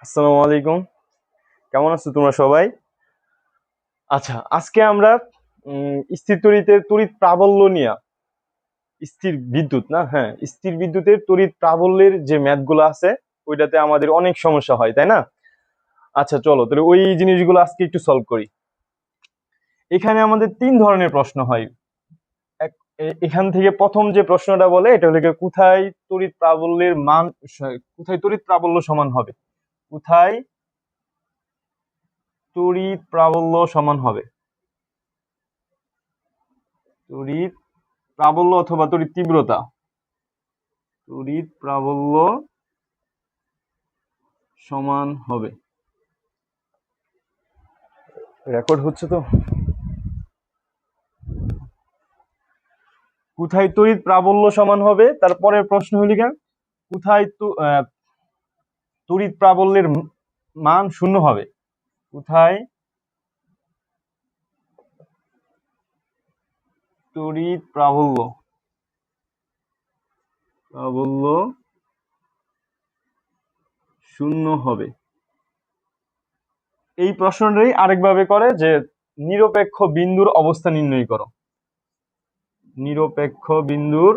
আসসালামু আলাইকুম। কেমন আছো তোমরা সবাই? আচ্ছা, আজকে আমরা স্থির তড়িতের তড়িৎ প্রাবল্য নিয়ে, স্থির বিদ্যুৎ না, হ্যাঁ, স্থির বিদ্যুতের তড়িৎ প্রাবল্যের যে ম্যাথগুলো আছে ওইটাতে আমাদের অনেক সমস্যা হয়, তাই না? আচ্ছা চলো তাহলে ওই জিনিসগুলো আজকে একটু সলভ করি। এখানে আমাদের তিন ধরনের প্রশ্ন হয়। এখান থেকে প্রথম যে প্রশ্নটা বলে এটা হলো গিয়ে, কোথায় তড়িৎ প্রাবল্যের মান, কোথায় তড়িৎ প্রাবল্য সমান হবে, কোথায় তড়িৎ প্রাবল্য সমান হবে, তড়িৎ প্রাবল্য অথবা তড়িৎ তীব্রতা, তড়িৎ প্রাবল্য সমান হবে। রেকর্ড হচ্ছে তো? কোথায় তড়িৎ প্রাবল্য সমান হবে, তারপরের প্রশ্ন হইল গা, কোথায় তড়িৎ প্রাবল্যের মান শূন্য হবে, কোথায় তড়িৎ প্রাবল্য প্রাবল্য শূন্য হবে। এই প্রশ্নটাই আরেকভাবে করে যে নিরপেক্ষ বিন্দুর অবস্থা নির্ণয় করো, নিরপেক্ষ বিন্দুর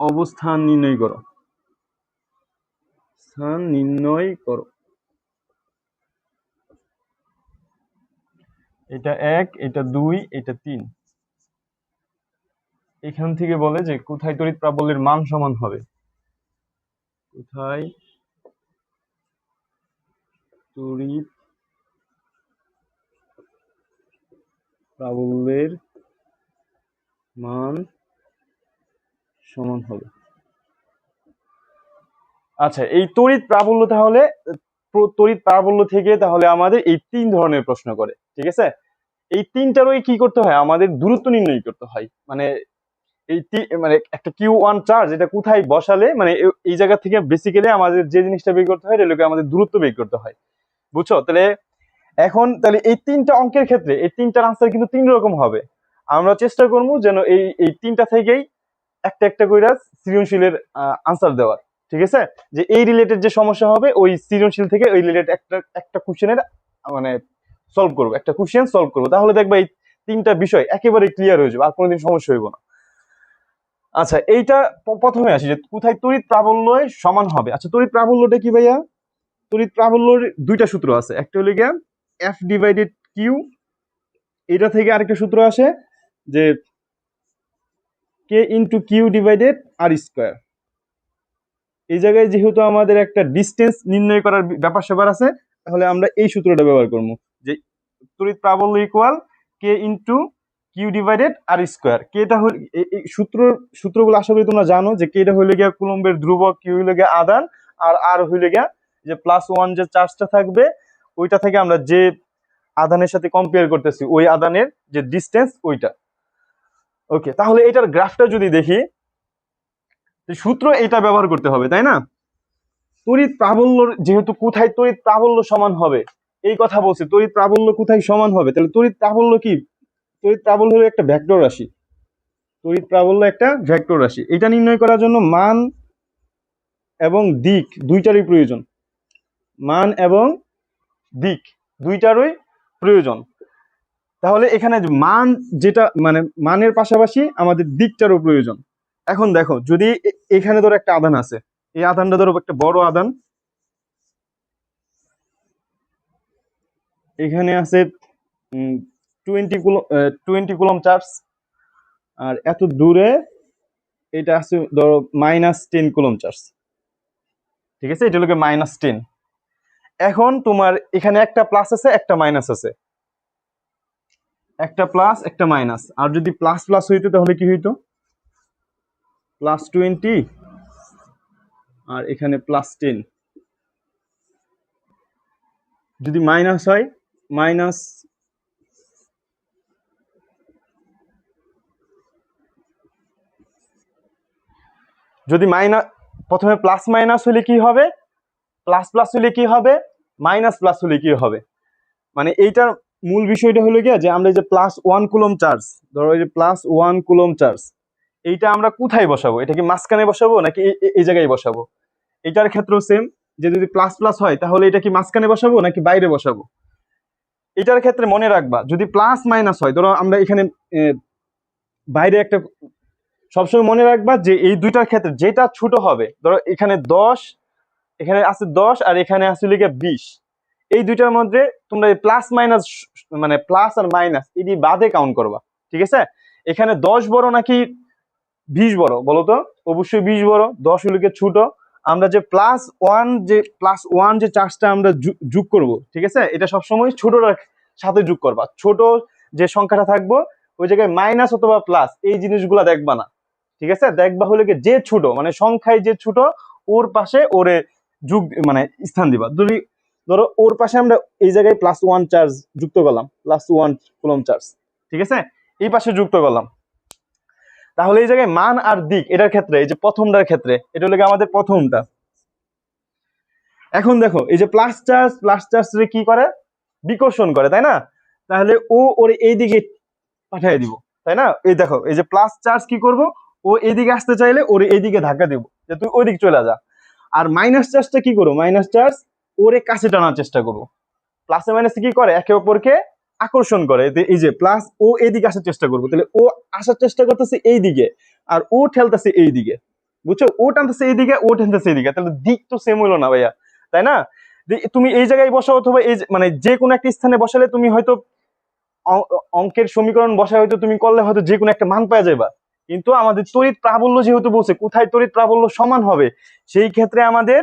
অবস্থান নির্ণয় করো, স্থান নির্ণয় করো। এটা এক, এটা দুই, এটা তিন। এখান থেকে বলে যে কোথায় তড়িৎ প্রাবল্যের মান সমান হবে, কোথায় তড়িৎ প্রাবল্যের মান সমান হবে। আচ্ছা, এই তড়িৎ প্রাবল্য তাহলে তড়িৎ প্রাবল্য থেকে তাহলে আমাদের এই তিন ধরনের প্রশ্ন করে, ঠিক আছে? এই তিনটারই কি করতে হয়, আমাদের দূরত্ব নির্ণয় করতে হয়। মানে মানে একটা Q1 চার্জ এটা কোথায় বসালে, মানে এই জায়গা থেকে বেসিক্যালি আমাদের যে জিনিসটা বের করতে হয় এটা আমাদের দূরত্ব বের করতে হয়, বুঝছো? তাহলে এখন তাহলে এই তিনটা অঙ্কের ক্ষেত্রে এই তিনটার আনসার কিন্তু তিন রকম হবে। আমরা চেষ্টা করবো যেন এই এই তিনটা থেকেই একটা একটা করে সৃজনশীলের আনসার দেওয়ার, ঠিক আছে? যে এই রিলেটেড যে সমস্যা হবে ওই সৃজনশীল থেকে ওই রিলেটেড একটা একটা কোশ্চেনের মানে সলভ করবো, একটা কোশ্চেন সলভ করবো, তাহলে দেখবা এই তিনটা বিষয় একেবারে ক্লিয়ার হয়ে যাবে, আর কোনোদিন সমস্যা হইব না। আচ্ছা, এইটা প্রথমে আসি যে কোথায় তড়িৎ প্রাবল্য সমান হবে। আচ্ছা, তড়িৎ প্রাবল্যটা কি ভাইয়া? তড়িৎ প্রাবল্যর দুইটা সূত্র আছে, একটা হলো গিয়া এফ ডিভাইডেড কিউ, এটা থেকে আরেকটা সূত্র আসে যে কে ইন্টু কিউ ডিভাইডেড আর স্কোয়ার। এই জায়গায় যেহেতু আমাদের একটা ডিস্টেন্স নির্ণয় করার ব্যাপার স্যাপার আছে, তাহলে আমরা এই সূত্রটা ব্যবহার করবো যে তড়িৎ প্রাবল্য ইকুয়াল কে ইন্টু কিউ ডিভাইডেড আর স্কোয়ার। কেটা হল এই সূত্রগুলো আশা করি তোমরা জানো যে কেটা হইলে গিয়া কুলম্বের ধ্রুবক, কিউ হইলে গিয়া আদান, আর আর হইলে গিয়া যে +1 যে চার্জটা থাকবে ওইটা থেকে আমরা যে আদানের সাথে কম্পেয়ার করতেছি ওই আদানের যে ডিস্টেন্স ওইটা। ওকে, তাহলে এটার গ্রাফটা যদি দেখি, সূত্র এটা ব্যবহার করতে হবে, তাই না? তড়িৎ প্রাবল্য যেহেতু কোথায় তড়িৎ প্রাবল্য সমান হবে এই কথা বলছে, তড়িৎ প্রাবল্য কোথায় সমান হবে, তাহলে তড়িৎ প্রাবল্য কি? তড়িৎ প্রাবল্য হলো একটা ভেক্টর রাশি, তড়িৎ প্রাবল্য একটা ভেক্টর রাশি। এটা নির্ণয় করার জন্য মান এবং দিক দুইটারই প্রয়োজন, মান এবং দিক দুইটারই প্রয়োজন। তাহলে এখানে মান যেটা মানে মানের পাশাপাশি আমাদের দিকটারও প্রয়োজন। এখন দেখো, যদি এখানে ধরো একটা আধান আছে, এই আধানটা ধরো একটা বড় আধান, এখানে আছে 20 কুলম চার্জ, আর এত দূরে এটা আছে ধরো -10 কুলম চার্জ, ঠিক আছে? এটা হলো -10। এখন তোমার এখানে একটা প্লাস আছে একটা মাইনাস আছে, একটা প্লাস একটা মাইনাস, আর যদি প্লাস প্লাস হইতো তাহলে কি হইতো, +20 আর এখানে +10। যদি মাইনাস হয় মাইনাস, যদি মাইনাস, প্রথমে প্লাস মাইনাস হলে কি হবে, প্লাস প্লাস হলে কি হবে, মাইনাস প্লাস হলে কি হবে। মানে এইটার মূল বিষয়টা হলো গিয়া যে আমরা যে +1 কুলম চার্জ, ধরো এই যে +1 কুলম চার্জ, এইটা আমরা কোথায় বসাবো? এটা কি মাঝখানে বসাবো নাকি এই জায়গায় বসাবো? এটার ক্ষেত্রেও সেম, যে যদি প্লাস প্লাস হয় তাহলে এটা কি মাঝখানে বসাবো নাকি বাইরে বসাবো? এটার ক্ষেত্রে মনে রাখবা যদি প্লাস মাইনাস হয়, ধরো আমরা এখানে বাইরে একটা, সবসময় মনে রাখবা যে এই দুইটার ক্ষেত্রে যেটা ছোট হবে, ধরো এখানে 10, এখানে আছে 10 আর এখানে আছে লিখে 20, এই দুইটার মধ্যে তোমরা প্লাস মাইনাস, মানে প্লাস আর মাইনাস এটি বাদে কাউন্ট করবা, ঠিক আছে? এখানে 10 বড় নাকি 20 বড় বলো তো? অবশ্যই 20 বড়, 10 হলিকে ছোট। আমরা যে প্লাস ওয়ান যে চার্জটা আমরা যোগ করব, ঠিক আছে, এটা সবসময় ছোটটার সাথে যোগ করবা। ছোট যে সংখ্যাটা থাকবো ওই জায়গায় মাইনাস অথবা প্লাস এই জিনিসগুলা দেখবা না, ঠিক আছে? দেখবা হলে কি যে ছোট, মানে সংখ্যায় যে ছোট ওর পাশে ওরে যোগ, মানে স্থান দিবা। যদি ধরো ওর পাশে আমরা এই জায়গায় +1 চার্জ যুক্ত করলাম, +1 কুলম চার্জ, ঠিক আছে, এই পাশে যুক্ত করলাম, তাহলে এই জায়গায় মান আর দিক এটার ক্ষেত্রে, এই যে প্রথমটার ক্ষেত্রে, এটা হলো আমাদের প্রথমটা। এখন দেখো এই যে প্লাস চার্জ কি করে? বিকর্ষণ করে, তাই না? তাহলে ও ওরে এইদিকে পাঠিয়ে দিব, তাই না? এই দেখো এই যে প্লাস চার্জ কি করব, ও এইদিকে আসতে চাইলে ওরে এইদিকে ধাক্কা দিব যে তুই ওইদিকে চলে যা। আর মাইনাস চার্জটা কি করবো? মাইনাস চার্জ ওরে কাছে টানার চেষ্টা করবো। প্লাসে মাইনাসে কি করে? একে অপরকে আকর্ষণ করে। এই যে প্লাস ও এইদিকে আসার চেষ্টা করবো, তাহলে ও আসার চেষ্টা করতেছে এই দিকে আর ও ঠেলতেছে এই দিকে, বুঝছো? ও টানতেছে এইদিকে, ও ঠেলতেছে এইদিকে, তাহলে দিক তো সেম হইলো না ভাইয়া, তাই না? তুমি এই জায়গায় বসাও অথবা এই মানে যে কোনো একটা স্থানে বসালে তুমি হয়তো অঙ্কের সমীকরণ বসায় হয়তো তুমি করলে হয়তো যে কোনো একটা মান পাওয়া যাবে, কিন্তু আমাদের তড়িৎ প্রাবল্য যেহেতু বলছে কোথায় তড়িৎ প্রাবল্য সমান হবে, সেই ক্ষেত্রে আমাদের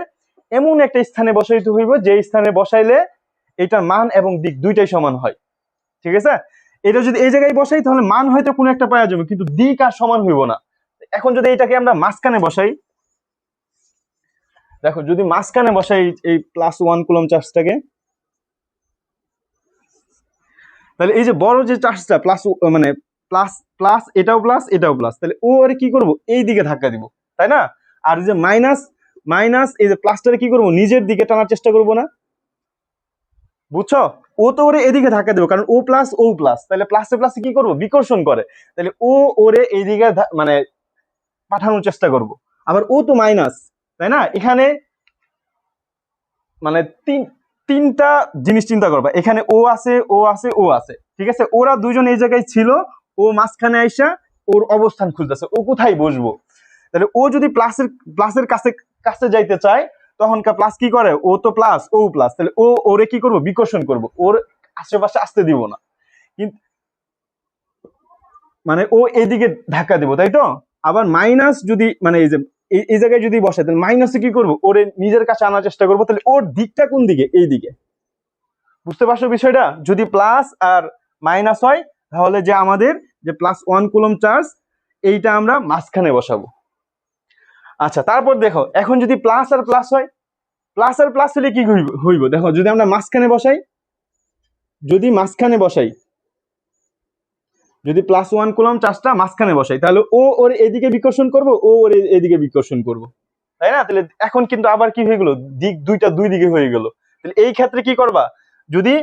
এমন একটা স্থানে বসাইতে হইব যে স্থানে বসাইলে এটার মান এবং দিক দুইটাই সমান হয়, ঠিক আছে? এটা যদি এই জায়গায় বসাই তাহলে মান হয়তো কোনো একটা পাওয়া যাবে কিন্তু দিক আর সমান হইব না। এখন যদি এটাকে আমরা মাঝখানে বসাই, দেখো যদি মাঝখানে বসাই এই +1 কুলম চার্জটাকে, তাহলে এই যে বড় যে চার্জটা প্লাস, মানে প্লাস প্লাস এটাও প্লাস এটাও প্লাস, তাহলে ও আরে কি করব? এই দিকে ধাক্কা দিব, তাই না? আর যে মাইনাস মাইনাস এই যে প্লাসটারে কি করব? নিজের দিকে টানার চেষ্টা করব না, বুঝছো? ও তো ওরে এদিকে ধাক্কা দেবো কারণ ও প্লাস ও প্লাস, তাহলে প্লাসে প্লাসে কি করবো? বিকর্ষণ করে, তাহলে ও ওরে এইদিকে মানে পাঠানোর চেষ্টা করব। আবার ও তো মাইনাস, তাই না? এখানে মানে তিনটা জিনিস চিন্তা করবা, এখানে ও আছে ও আছে ও আছে, ঠিক আছে? ওরা দুজন এই জায়গায় ছিল, ও মাঝখানে আইসা ওর অবস্থান খুঁজতেছে ও কোথায় বসবো। তাহলে ও যদি প্লাসের কাছে কাছে যাইতে চায় তখনকার প্লাস কি করে? ও তো প্লাস ও প্লাস, তাহলে ও ওরে কি করবো? বিকর্ষণ করব, ওর আশেপাশে আসতে দিব না, কিন্তু মানে ও এদিকে ধাক্কা দিব, তাই তো? আবার মাইনাস যদি মানে এই যে এই জায়গায় যদি বসে তাহলে মাইনাসে কি করবো? ওরে নিজের কাছে আনার চেষ্টা করবো, তাহলে ওর দিকটা কোন দিকে? এই দিকে। বুঝতে পারছো বিষয়টা? যদি প্লাস আর মাইনাস হয় তাহলে যে আমাদের যে +1 কুলম চার্জ এইটা আমরা মাঝখানে বসাবো। আচ্ছা, তারপর দেখো এখন যদি প্লাস আর প্লাস হয়, প্লাস আর প্লাস হলে কি হইব? দেখো যদি আমরা মাঝখানে বসাই, যদি মাঝখানে বসাই, যদি +1 কুলম চার্জটা মাঝখানে বসাই তাহলে ও ওর এদিকে বিকর্ষণ করব, ও ওর এদিকে বিকর্ষণ করব, তাই না? তাহলে এখন কিন্তু আবার কি হয়ে গেল? দিক দুইটা দুই দিকে হয়ে গেল। তাহলে এই ক্ষেত্রে কি করবা? যদি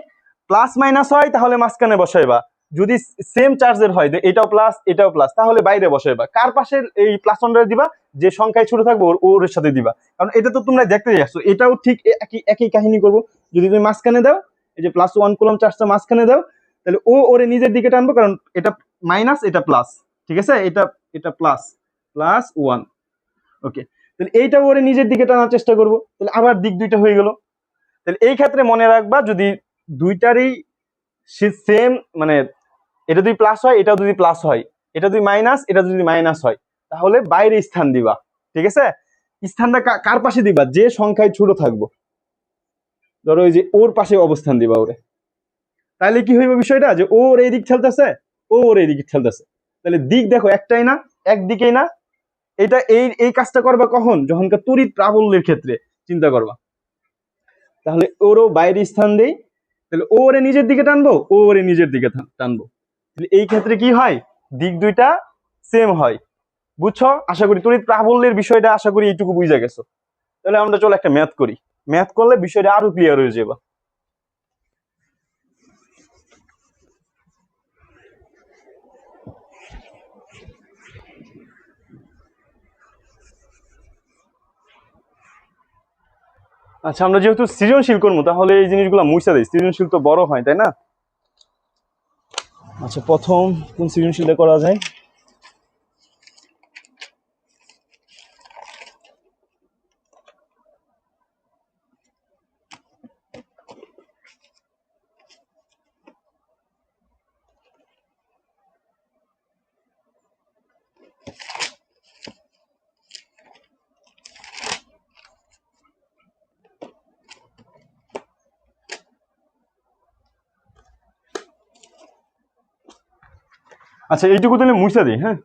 প্লাস মাইনাস হয় তাহলে মাঝখানে বসাইবা, যদি সেম চার্জের হয় এটাও প্লাস এটাও প্লাস তাহলে বাইরে বসাইবা। কার পাশে এই +1 দিবা? যে সংখ্যায় ছোট থাকবে ওর সাথে দিবা, কারণ এটা তো তোমরা দেখতে যাচ্ছ, এটাও ঠিক একই একই কাহিনী করবো। যদি তুমি মাঝখানে দাও, এই যে +1 কুলম চার্জটা মাঝখানে দাও, তাহলে ও ওরে নিজের দিকে টানবো কারণ এটা মাইনাস এটা প্লাস, ঠিক আছে? এটা এটা প্লাস +1, ওকে। তাহলে এইটা ওরে নিজের দিকে টানার চেষ্টা করব, তাহলে আবার দিক দুইটা হয়ে গেল। তাহলে এই ক্ষেত্রে মনে রাখবা যদি দুইটারই সেম, মানে এটা যদি প্লাস হয় এটা যদি প্লাস হয়, এটা যদি মাইনাস এটা যদি মাইনাস হয়, তাহলে বাইরে স্থান দিবা, ঠিক আছে? স্থানটা কার পাশে দিবা? যে সংখ্যায় ছোট থাকবো, ধরো ওই যে ওর পাশে অবস্থান দিবা ওরে। তাহলে কি হইবে বিষয়টা? যে ওর এই দিক ঠেলতেছে, ও ওর এই দিকে ঠেলতেছে, তাহলে দিক দেখো একটাই না, একদিকেই না। এটা এই এই কাজটা করবা কখন? যখনকার তড়িৎ প্রাবল্যের ক্ষেত্রে চিন্তা করবা। তাহলে ওরও বাইরে স্থান দেই, তাহলে ও ওরে নিজের দিকে টানবো, ও ওরে নিজের দিকে টানবো, তাহলে এই ক্ষেত্রে কি হয়? দিক দুইটা সেম হয়। বুঝছো? আশা করি তড়িৎ প্রাবল্যের বিষয়টা আশা করি এইটুকু বুঝা গেছো। তাহলে আমরা চলো একটা ম্যাথ করি, ম্যাথ করলে বিষয়টা আরো ক্লিয়ার হয়ে যাবে। আচ্ছা, আমরা যেহেতু সৃজনশীল করবো তাহলে এই জিনিসগুলো মুছে দেয়, সৃজনশীল তো বড় হয় তাই না? আচ্ছা, প্রথম কোন সৃজনশীলটা করা যায়? আচ্ছা, এইটুকু তাহলে মুছে দিই। হ্যাঁ,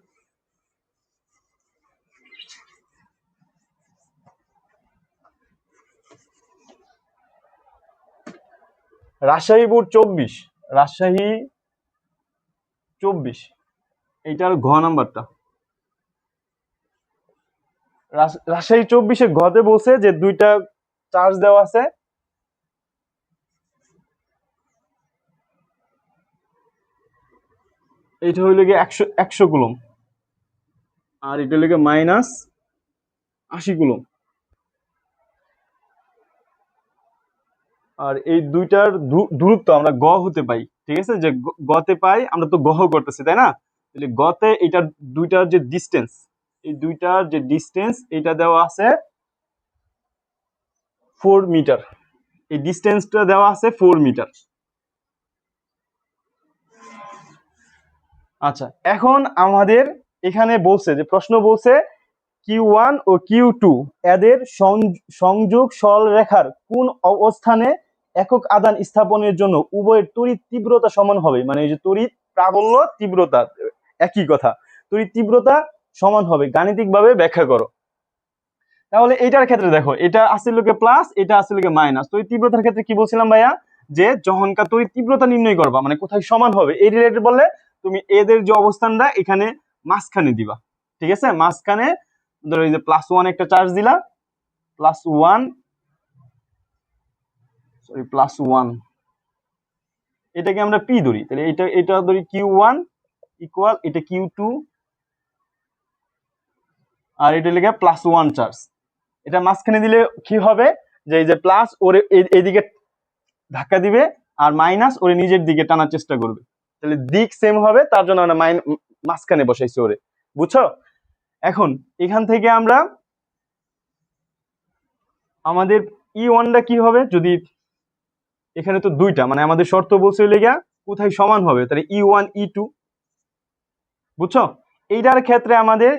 রাজশাহী বোর্ড 24, রাজশাহী 24, এইটার ঘ নাম্বারটা। রাজশাহী 24-এ ঘতে বলছে যে দুইটা চার্জ দেওয়া আছে, এইটা হইল গিয়ে 100 কুলম, আর এটা হইল গিয়ে -80 কুলম। আর এই দুইটার দূরত্ব আমরা গ হতে পাই, ঠিক আছে? যে গতে পাই, আমরা তো গহ করতেছি তাই না? তাহলে গতে এইটার দুইটার যে ডিস্টেন্স, এই দুইটার যে ডিস্টেন্স এটা দেওয়া আছে 4 মিটার। এই ডিস্টেন্সটা দেওয়া আছে 4 মিটার। আচ্ছা, এখন আমাদের এখানে বলছে যে প্রশ্ন বলছে Q1 ও Q2 এদের সংযোগ সরলরেখার কোন অবস্থানে একক আদান স্থাপনের জন্য উভয়ের তড়িৎ তীব্রতা সমান হবে। মানে এই যে তড়িৎ প্রাবল্য তীব্রতা একই কথা, তড়িৎ তীব্রতা সমান হবে, গাণিতিকভাবে ব্যাখ্যা করো। তাহলে এইটার ক্ষেত্রে দেখো, এটা আসলে লোকে প্লাস, এটা আসলে লোকে মাইনাস। তড়িৎ তীব্রতার ক্ষেত্রে কি বলছিলাম ভাইয়া, যে যখনকার তড়িৎ তীব্রতা নির্ণয় করবা, মানে কোথায় সমান হবে এই রিলেটেড বললে তুমি এদের যে অবস্থানটা এখানে মাঝখানে দিবা, ঠিক আছে? মাঝখানে ধরো এই যে +1 একটা চার্জ দিলা, +1, সরি +1, এটাকে আমরা পি ধরি, তাহলে এটা ধরি Q1 ইকুয়াল এটা Q2, আর এটা লেগে +1 চার্জ। এটা মাঝখানে দিলে কি হবে, যে এই যে প্লাস ওরে এইদিকে ধাক্কা দিবে, আর মাইনাস ওরে নিজের দিকে টানার চেষ্টা করবে, তাহলে দিক সেম হবে, তার জন্য আমরা মাঝখানে বসাইছি ওরে। বুঝছো? এখন এখান থেকে আমরা আমাদের E1টা কি হবে, যদি এখানে তো দুইটা, মানে আমাদের শর্ত বলছে লেগা কোথায় সমান হবে, তাহলে E1 E2। বুঝছো? এইটার ক্ষেত্রে আমাদের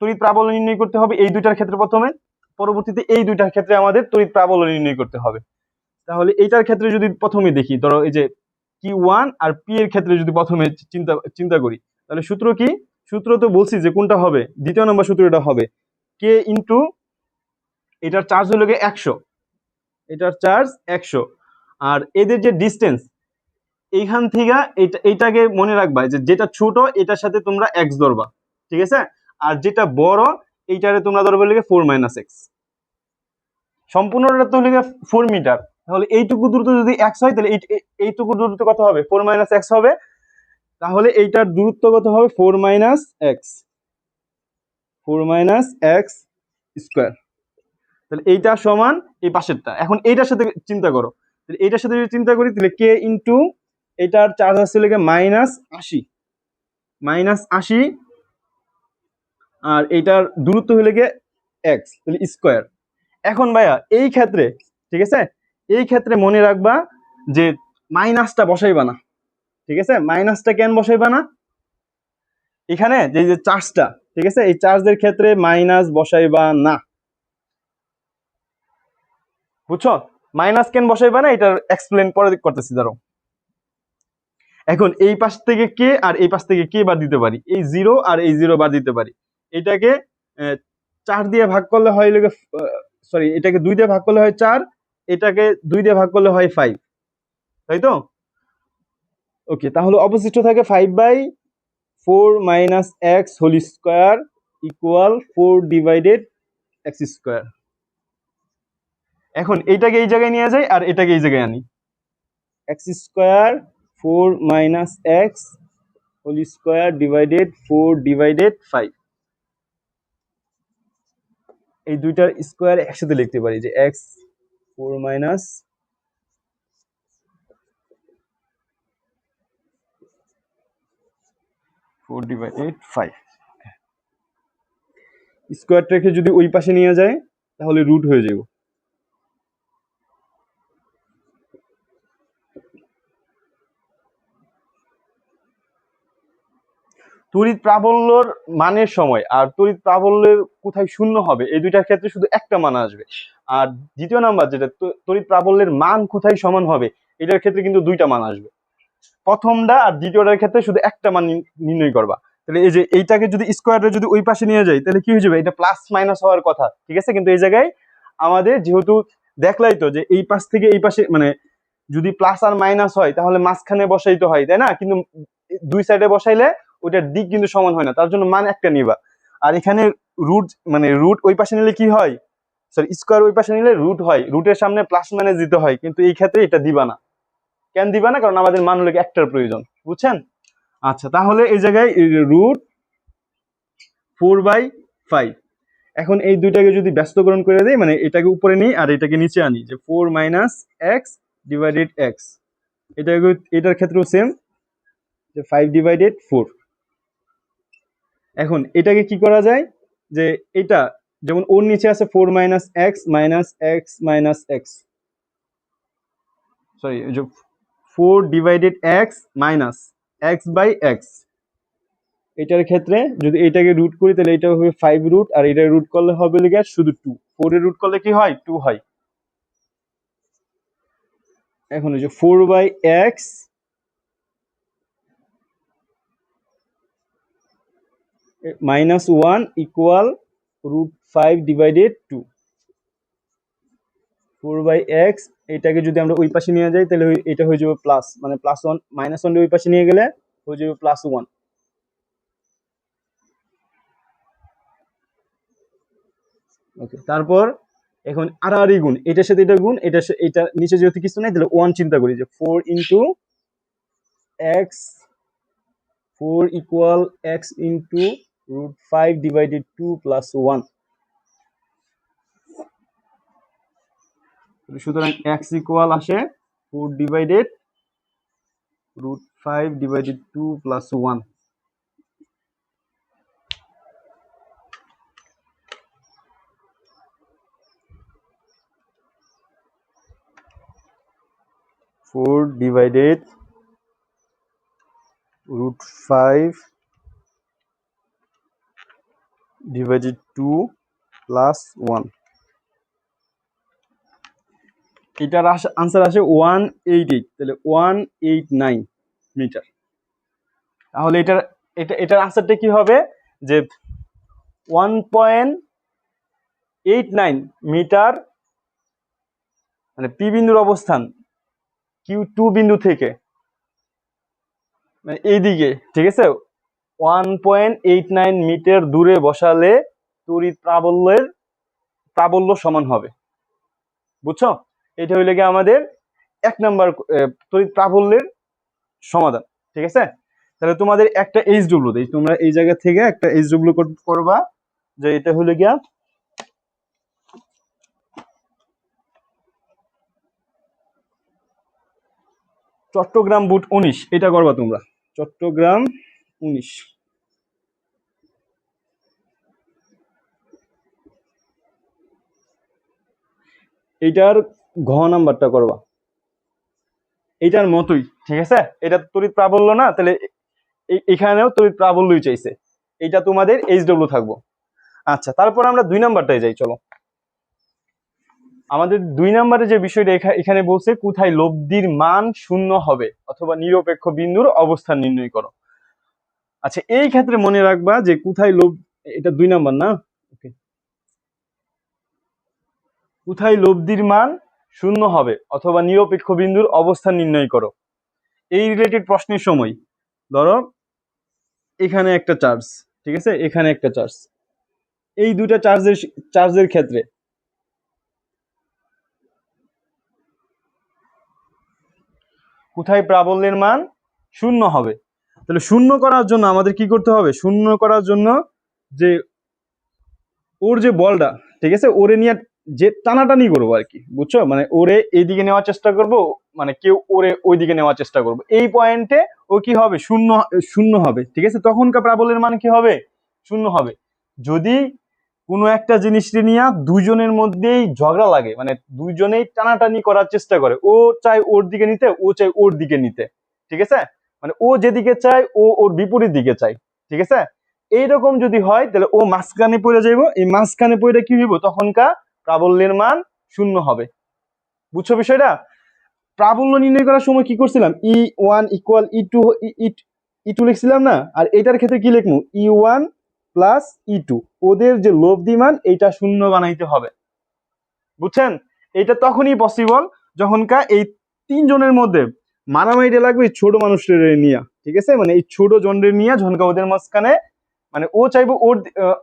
তড়িৎ প্রাবল্য নির্ণয় করতে হবে, এই দুইটার ক্ষেত্রে প্রথমে, পরবর্তীতে এই দুইটার ক্ষেত্রে আমাদের তড়িৎ প্রাবল্য নির্ণয় করতে হবে। তাহলে এইটার ক্ষেত্রে যদি প্রথমে দেখি, ধরো এই যে Q1 আর P এর ক্ষেত্রে যদি প্রথমে চিন্তা করি, তাহলে সূত্র কি? সূত্র তো বলছি যে কোনটা হবে, দ্বিতীয় নম্বর সূত্রটা হবে K ইন্টু এটার চার্জ হলো গিয়ে 100, এটার চার্জ 100, আর এদের যে ডিস্টেন্স এইখান থেকে এইটাকে মনে রাখবা যে যেটা ছোট এটার সাথে তোমরা x ধরবা, ঠিক আছে? আর যেটা বড় এইটারে তোমরা ধরবে লিখে 4 - x। সম্পূর্ণটা তো লিখে 4 মিটার, তাহলে এইটুকু দূরত্ব যদি x হয় তাহলে এইটুকু দূরত্ব কত হবে? 4 - x হবে। তাহলে এইটার দূরত্ব কত হবে? 4 - x, 4 - x স্কয়ার। তাহলে এইটা সমান এই পাশেরটা। এখন এইটার সাথে চিন্তা করো, তাহলে এইটার সাথে যদি চিন্তা করি তাহলে k ইন্টু এটার চার্জ আসছে লেগে -80, -80, আর এইটার দূরত্ব হলে গিয়ে x, তাহলে স্কয়ার। এখন ভাইয়া এই ক্ষেত্রে, ঠিক আছে, এই ক্ষেত্রে মনে রাখবা যে মাইনাসটা বসাইবা না, ঠিক আছে? মাইনাসটা কেন বসাইবা না? এখানে যে চার্জটা, ঠিক আছে, এই চার্জের ক্ষেত্রে মাইনাস বসাইবা না। বুঝছো? মাইনাস কেন বসাইবা না এটার এক্সপ্লেন পরে করতেছি, ধরো। এখন এই পাশ থেকে কে আর এই পাশ থেকে কে বাদ দিতে পারি, এই 0 আর এই 0 বাদ দিতে পারি। এটাকে 4 দিয়ে ভাগ করলে হয়, সরি, এটাকে 2 দিয়ে ভাগ করলে হয় 4, এটাকে 2 দিয়ে ভাগ করলে হয় 5, তাই তো? ওকে, তাহলে অবশিষ্ট থাকে 5/4 - x whole square equal 4 divided x square. এখন এইটাকে এই জায়গায় নিয়ে যাই আর এটাকে এই জায়গায় আনি, x square 4 - x whole square divided 4 divided 5। এই দুইটার স্কয়ার একসাথে লিখতে পারি যে x 4 মাইনাস 4/5 স্কোয়ার রেখে যদি ওই পাশে নিয়ে যায় তাহলে রুট হয়ে যাবে। তড়িৎ প্রাবল্যর মানের সময় আর তড়িৎ প্রাবল্যের কোথায় শূন্য হবে এই দুইটার ক্ষেত্রে শুধু একটা মান আসবে। আর দ্বিতীয় নাম্বার যেটা তড়িৎ প্রাবল্যের মান কোথায় সমান হবে এটার ক্ষেত্রে কিন্তু দুইটা মান আসবে। প্রথমটা আর দ্বিতীয়টার ক্ষেত্রে শুধু একটা মান নির্ণয় করবা। তাহলে এই যে এইটাকে যদি স্কোয়ারে যদি ওই পাশে নিয়ে যাই তাহলে কি হয়ে যাবে, এটা প্লাস মাইনাস হওয়ার কথা, ঠিক আছে? কিন্তু এই জায়গায় আমাদের যেহেতু দেখলাই তো যে এই পাশ থেকে এই পাশে মানে যদি প্লাস আর মাইনাস হয় তাহলে মাঝখানে বসাইতে হয়, তাই না? কিন্তু দুই সাইডে বসাইলে ওইটার দিক কিন্তু সমান হয় না, তার জন্য মান একটা নিবা। আর এখানে রুট মানে রুট ওই পাশে নিলে কি হয়, সরি স্কোয়ার ওই পাশে নিলে রুট হয়, রুটের সামনে প্লাস মাইনাস দিতে হয়, কিন্তু এই ক্ষেত্রে এটা দিবা না। কেন দিবা না? কারণ আমাদের মান হলো একটার প্রয়োজন, বুঝছেন? আচ্ছা, তাহলে এই জায়গায় রুট 4/5। এখন এই দুইটাকে যদি ব্যস্তকরণ করে দেই, মানে এটাকে উপরে নিই আর এটাকে নিচে আনি, যে 4 মাইনাস এক্স ডিভাইডেড এক্স, এটাকে এটার ক্ষেত্রেও সেম, যে 5/4। এখন এটাকে কি করা যায়, যে এটা যেমন ওর নিচে আছে 4 minus x minus x minus x, sorry 4/x minus x/x, এটার ক্ষেত্রে যদি এটাকে রুট করি তাহলে এটা হবে 5 রুট, আর এটা রুট করলে হবে লিখে শুধু 2, 4 এর রুট করলে কি হয় 2 হয়। এখন এই যে 4/x মাইনাস 1 ইকুয়াল √5/2। 4/x এটাকে যদি আমরা ওই পাশে নিয়ে যাই তাহলে এটা হয়ে যাবে প্লাস, মানে +1 -1 ওই পাশে নিয়ে গেলে হয়ে যাবে +1। ওকে, তারপর এখন আড়াআড়ি গুণ, এটার সাথে এটা গুণ, এটা নিচে যেহেতু কিছু নাই তাহলে 1 চিন্তা করি, যে 4 into x 4 equal x into √5/2 plus 1। সুতরাং এক্স ইকুয়াল আসে 4/√5/2 প্লাস 1। √5/2 প্লাস 1, এটার আনসার আসে 188, তাহলে 189 মিটার। তাহলে এটার আনসারটা কি হবে, যে 1.89 মিটার, মানে পি বিন্দুর অবস্থান Q2 বিন্দু থেকে মানে এইদিকে, ঠিক আছে, 1.89 মিটার দূরে বসালে তড়িৎ প্রাবল্য সমান হবে। বুঝছো? এটা হইলে কি আমাদের 1 নাম্বার তড়িৎ প্রাবল্যের সমাধান, ঠিক আছে? তাহলে তোমাদের একটা এইচডব্লিউ দেই, তোমরা এই জায়গা থেকে একটা এইচডব্লিউ করবা, যে এটা হলো গিয়া চট্টগ্রাম বুট 19, এটা করবা তোমরা, চট্টগ্রাম 19। এইটার ঘ নাম্বারটা করবা এইটার মতোই, ঠিক আছে? এটা তড়িৎ প্রাবল্য না, তাহলে এখানেও তড়িৎ প্রাবল্যই চাইছে, এটা তোমাদের এইচডব্লিউ থাকবো। আচ্ছা, তারপর আমরা 2 নাম্বারটায় যাই, চলো। আমাদের 2 নাম্বারে যে বিষয়টা এখানে বলছে কোথায় লব্ধির মান শূন্য হবে অথবা নিরপেক্ষ বিন্দুর অবস্থান নির্ণয় করো। আচ্ছা, এই ক্ষেত্রে মনে রাখবা যে কোথায় এটা 2 নাম্বার না, ওকে, কোথায় লব্ধির মান শূন্য হবে অথবা নিরপেক্ষ বিন্দুর অবস্থান নির্ণয় করো। এই রিলেটেড প্রশ্নের সময় ধরো এখানে একটা চার্জ, ঠিক আছে, এখানে একটা চার্জ, এই দুটা চার্জের ক্ষেত্রে কোথায় প্রাবল্যের মান শূন্য হবে। তাহলে শূন্য করার জন্য আমাদের কি করতে হবে, শূন্য করার জন্য যে ওর যে বলটা, ঠিক আছে, ওরে নিয়ে যে টানাটানি করবো আর কি, বুঝছো? মানে ওরে এইদিকে নেওয়ার চেষ্টা করব, মানে কেউ ওরে ওইদিকে নেওয়ার চেষ্টা করবো, এই পয়েন্টে ও কি হবে, শূন্য শূন্য হবে। ঠিক আছে, তখনকার প্রাবল্যের মান কি হবে, শূন্য হবে। যদি কোনো একটা জিনিস নিয়ে দুইজনের মধ্যেই ঝগড়া লাগে, মানে দুইজনেই টানাটানি করার চেষ্টা করে, ও চায় ওর দিকে নিতে, ও চায় ওর দিকে নিতে, ঠিক আছে, মানে ও যেদিকে চায় ও ওর বিপরীত দিকে চায়, ঠিক আছে, এইরকম যদি হয় তাহলে ও মাঝখানে পড়ে যাইব, এই মাঝখানে পড়ে কি হইব, তখনকার প্রাবল্যের মান শূন্য হবে। বুঝছো বিষয়টা? প্রাবল্য নির্ণয় করার সময় কি করছিলাম, E1 ইকুয়াল E2, E2 লিখছিলাম না, আর এটার ক্ষেত্রে কি লিখবো, E1 প্লাস E2, ওদের যে লব্ধি মান এইটা শূন্য বানাইতে হবে। বুঝছেন? এটা তখনই পসিবল যখনকার এই তিনজনের মধ্যে মারামারিটা লাগবে ছোট মানুষের নিয়ে, ঠিক আছে, মানে এই ছোট জনদের নিয়ে ঝনকা ওদের মাঝখানে, মানে ও চাইবো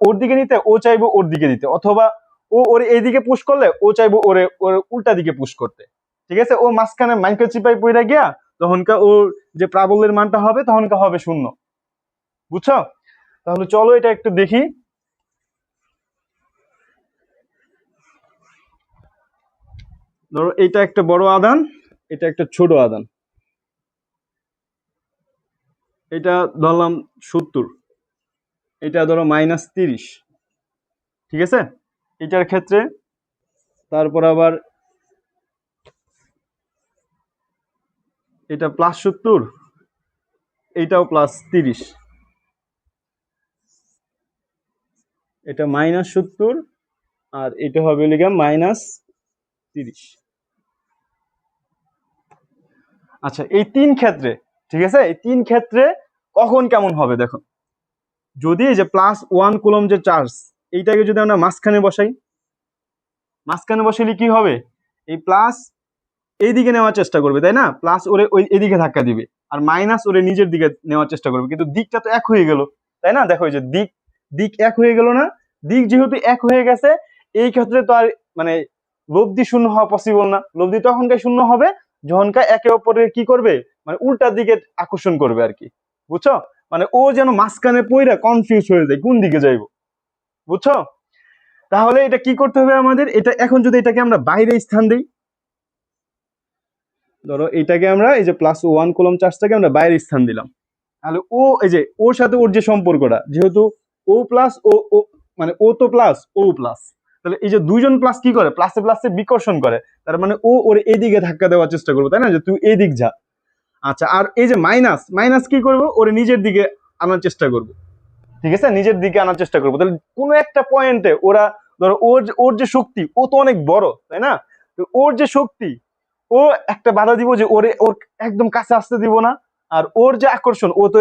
ওর দিকে নিতে, ও চাইবো ওর দিকে দিতে, অথবা ও ওর এইদিকে পুশ করলে ও চাইবো ওরে ওর উল্টা দিকে পুশ করতে, ঠিক আছে, ও মাঝখানে মাইক্রো চিপাই পড়ে গিয়া তখনকার ওর যে প্রাবল্যের মানটা হবে তখনকার হবে শূন্য। বুঝছো? তাহলে চলো এটা একটু দেখি। ধরো এটা একটা বড় আদান, এটা একটা ছোট আদান, এটা ধরলাম 70, এটা ধরো -30, ঠিক আছে, এটার ক্ষেত্রে তারপর আবার এটা +70, এইটাও +30, এটা -70, আর এটা হবে লিগা -30। আচ্ছা, এই তিন ক্ষেত্রে, ঠিক আছে, এই তিন ক্ষেত্রে কখন কেমন হবে দেখো, যদি এই যে +1 কুলম যে চার্জ, এইটাকে যদি আমরা মাঝখানে বসাই, মাঝখানে বসাইলে কি হবে, এই প্লাস এইদিকে নেওয়ার চেষ্টা করবে, তাই না, প্লাস ওরে ওই এদিকে ধাক্কা দিবে, আর মাইনাস ওরে নিজের দিকে নেওয়ার চেষ্টা করবে, কিন্তু দিকটা তো এক হয়ে গেল, তাই না, দেখো এই যে দিক দিক এক হয়ে গেল না, দিক যেহেতু এক হয়ে গেছে, এই ক্ষেত্রে তো আর মানে লব্ধি শূন্য হওয়া পসিবল না, লব্ধি তখনকার শূন্য হবে যখনকার একে অপরের কি করবে, মানে উল্টার দিকে আকর্ষণ করবে আর কি। বুঝছো? মানে ও যেন মাঝখানে পইরা কনফিউজ হয়ে যায় কোন দিকে যাইবো। বুঝছো? তাহলে এটা কি করতে হবে আমাদের, এটা এখন যদি এটাকে আমরা বাইরে স্থান দিই, ধরো এটাকে আমরা এই যে +1 কুলম চার্জটাকে আমরা বাইরে স্থান দিলাম, তাহলে ও এই যে ওর সাথে ওর যে সম্পর্কটা, যেহেতু ও প্লাস ও মানে ও তো প্লাস ও প্লাস, তাহলে এই যে দুইজন প্লাস কি করে, প্লাসে প্লাসে বিকর্ষণ করে, তার মানে ও ওর এদিকে ধাক্কা দেওয়ার চেষ্টা করবে, তাই না, যে তুই এদিক যা। আচ্ছা, আর এই যে মাইনাস, মাইনাস কি করবো, ওর নিজের দিকে আনার চেষ্টা করবো, ঠিক আছে, নিজের দিকে আনার চেষ্টা করবো, তাহলে কোনো একটা পয়েন্টে ওরা, ধরো ওর যে শক্তি, ও তো অনেক বড়, তাই না, তো ওর যে শক্তি, ও একটা বাধা দিব যে ওর একদম কাছে আসতে দিব না, আর ওর যে আকর্ষণ, ও তো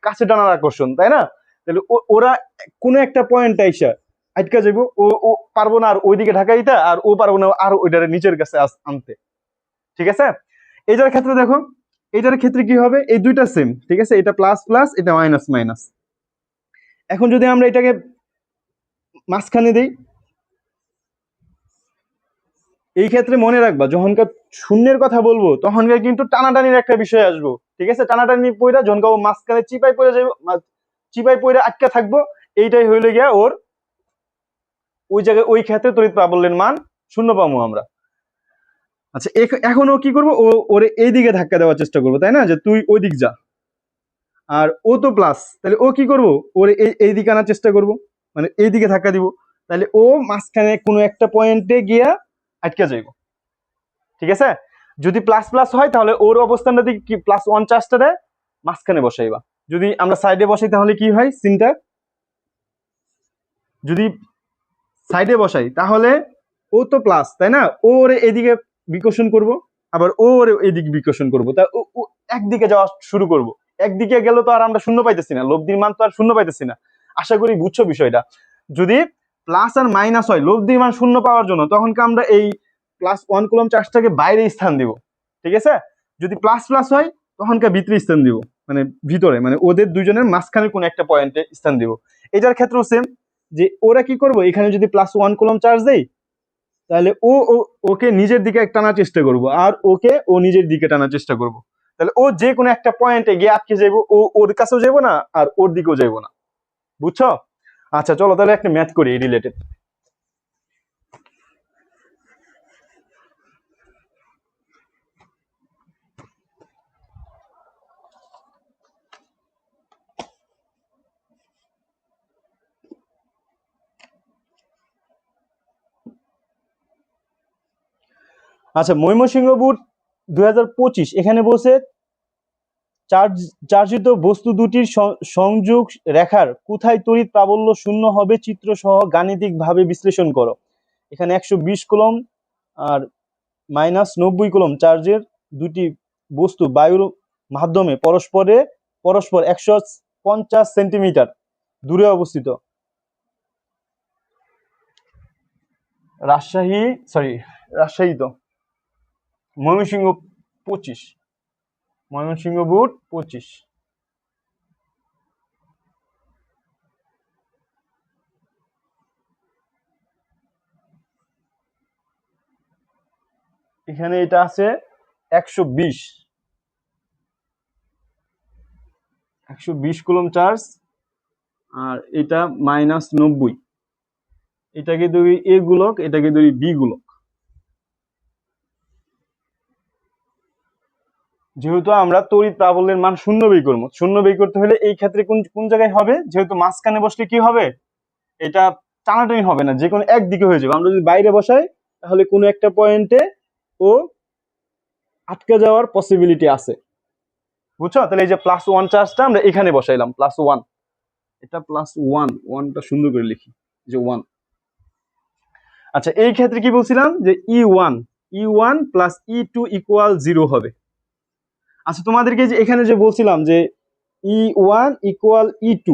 কাছে টানার আকর্ষণ, তাই না, তাহলে ওরা কোনো একটা পয়েন্ট আইসা আটকা যাবো, ও পারবো না আর ওইদিকে ঢাকা দিতে, আর ও পারবো না আর ওইটারে নিচের কাছে আনতে, ঠিক আছে। এইটার ক্ষেত্রে দেখো, এইটার ক্ষেত্রে কি হবে, এই দুইটা সেম, ঠিক আছে, এটা প্লাস প্লাস, এটা মাইনাস মাইনাস। এখন যদি আমরা এটাকে মাঝখানে দেই, এই ক্ষেত্রে মনে রাখবা যখনকার শূন্যের কথা বলবো তখনকার কিন্তু টানাটানির একটা বিষয় আসবো, ঠিক আছে, টানাটানি পয়রা যখন মাঝখানে চিপাই পড়ে যাইব, চিপাই পড়ে আটকা থাকবো, এইটাই হইলে গিয়া ওর ওই জায়গায় ওই ক্ষেত্রে তড়িৎ প্রাবল্যের মান শূন্য পাবো আমরা। আচ্ছা, এখন ও কি করবো, ওরে এইদিকে ধাক্কা দেওয়ার চেষ্টা করবো, তাই না, যে তুই ওই দিক যা, আর ও তো প্লাস, তাহলে ও কি করবো, ওরে এই দিকে আনার চেষ্টা করবো, মানে এইদিকে ধাক্কা দিব, তাহলে ও মাঝখানে কোনো একটা পয়েন্টে গিয়া আটকে যাইব, ঠিক আছে। যদি প্লাস প্লাস হয় তাহলে ওর অবস্থানটা দিকে কি +1 চার্জটা দেয় মাঝখানে বসাইবা, যদি আমরা সাইডে বসাই তাহলে কি হয় সিনটা, যদি সাইডে বসাই তাহলে ও তো প্লাস, তাই না, ও ওরে এদিকে বিকর্ষণ করব, আবার ও ওরে এদিকে বিকর্ষণ করব, তা ও একদিকে যাওয়া শুরু করব, একদিকে গেলে তো আর আমরা শূন্য পাইতেছি না, লব্ধির মান তো আর শূন্য পাইতেছি না। আশা করি বুঝছো বিষয়টা। যদি প্লাস আর মাইনাস হয় লব্ধির মান শূন্য পাওয়ার জন্য, তখন আমরা এই +1 কুলম চার্জটাকে বাইরে স্থান দিব, ঠিক আছে। যদি প্লাস প্লাস হয় তখনকার ভিতরে স্থান দিব, মানে ভিতরে, মানে ওদের দুইজনের মাঝখানে কোন একটা পয়েন্টে স্থান দিব। এটার ক্ষেত্রেও সেম, যে ওরা কি করবো, এখানে যদি +1 কুলম চার্জ দেই তাহলে ওকে নিজের দিকে টানার চেষ্টা করব, আর ওকে ও নিজের দিকে টানার চেষ্টা করব, তাহলে ও যে কোনো একটা পয়েন্টে গিয়ে আটকে যাইবো, ওর কাছেও যাইবো না আর ওর দিকেও যাইবো না। বুঝছো? আচ্ছা চলো তাহলে একটা ম্যাথ করি রিলেটেড। আচ্ছা, ময়মনসিংহ বোর্ড 2025 এখানে বলছে চার্জিত বস্তু দুটির সংযোগ রেখার কোথায় তড়িৎ প্রাবল্য শূন্য হবে চিত্র সহ গাণিতিক ভাবে বিশ্লেষণ করো। এখানে 120 কুলম্ব আর -90 কুলম্ব চার্জের দুটি বস্তু বায়ুর মাধ্যমে পরস্পর 150 সেন্টিমিটার দূরে অবস্থিত। রাজশাহী তো ময়মনসিংহ 25, ময়মনসিংহ বোর্ড 25। এখানে এটা আছে 120 কুলম্ব চার্জ, আর এটা -90। এটাকে ধরি এ গোলক, এটাকে ধরি বি গোলক। যেহেতু আমরা তড়িৎ প্রাবল্যের মান শূন্য বের করবো, শূন্য বের করতে হলে এই ক্ষেত্রে কোন জায়গায় হবে, যেহেতু মাঝখানে বসলে কি হবে, এটা টানাটানি হবে না, যে কোনো একদিকে হয়ে যাবে। আমরা যদি বাইরে বসাই তাহলে কোনো একটা পয়েন্টে ও আটকে যাওয়ার পসিবিলিটি আছে, বুঝছো? তাহলে এই যে +1 চার্জটা আমরা এখানে বসাইলাম, +1, এটা +1, 1টা সুন্দর করে লিখি, যে 1। আচ্ছা, এই ক্ষেত্রে কি বলছিলাম যে E1 প্লাস E2 ইকুয়াল 0 হবে। আচ্ছা, তোমাদেরকে যে এখানে যে বলছিলাম যে E1 ইকুয়াল E2,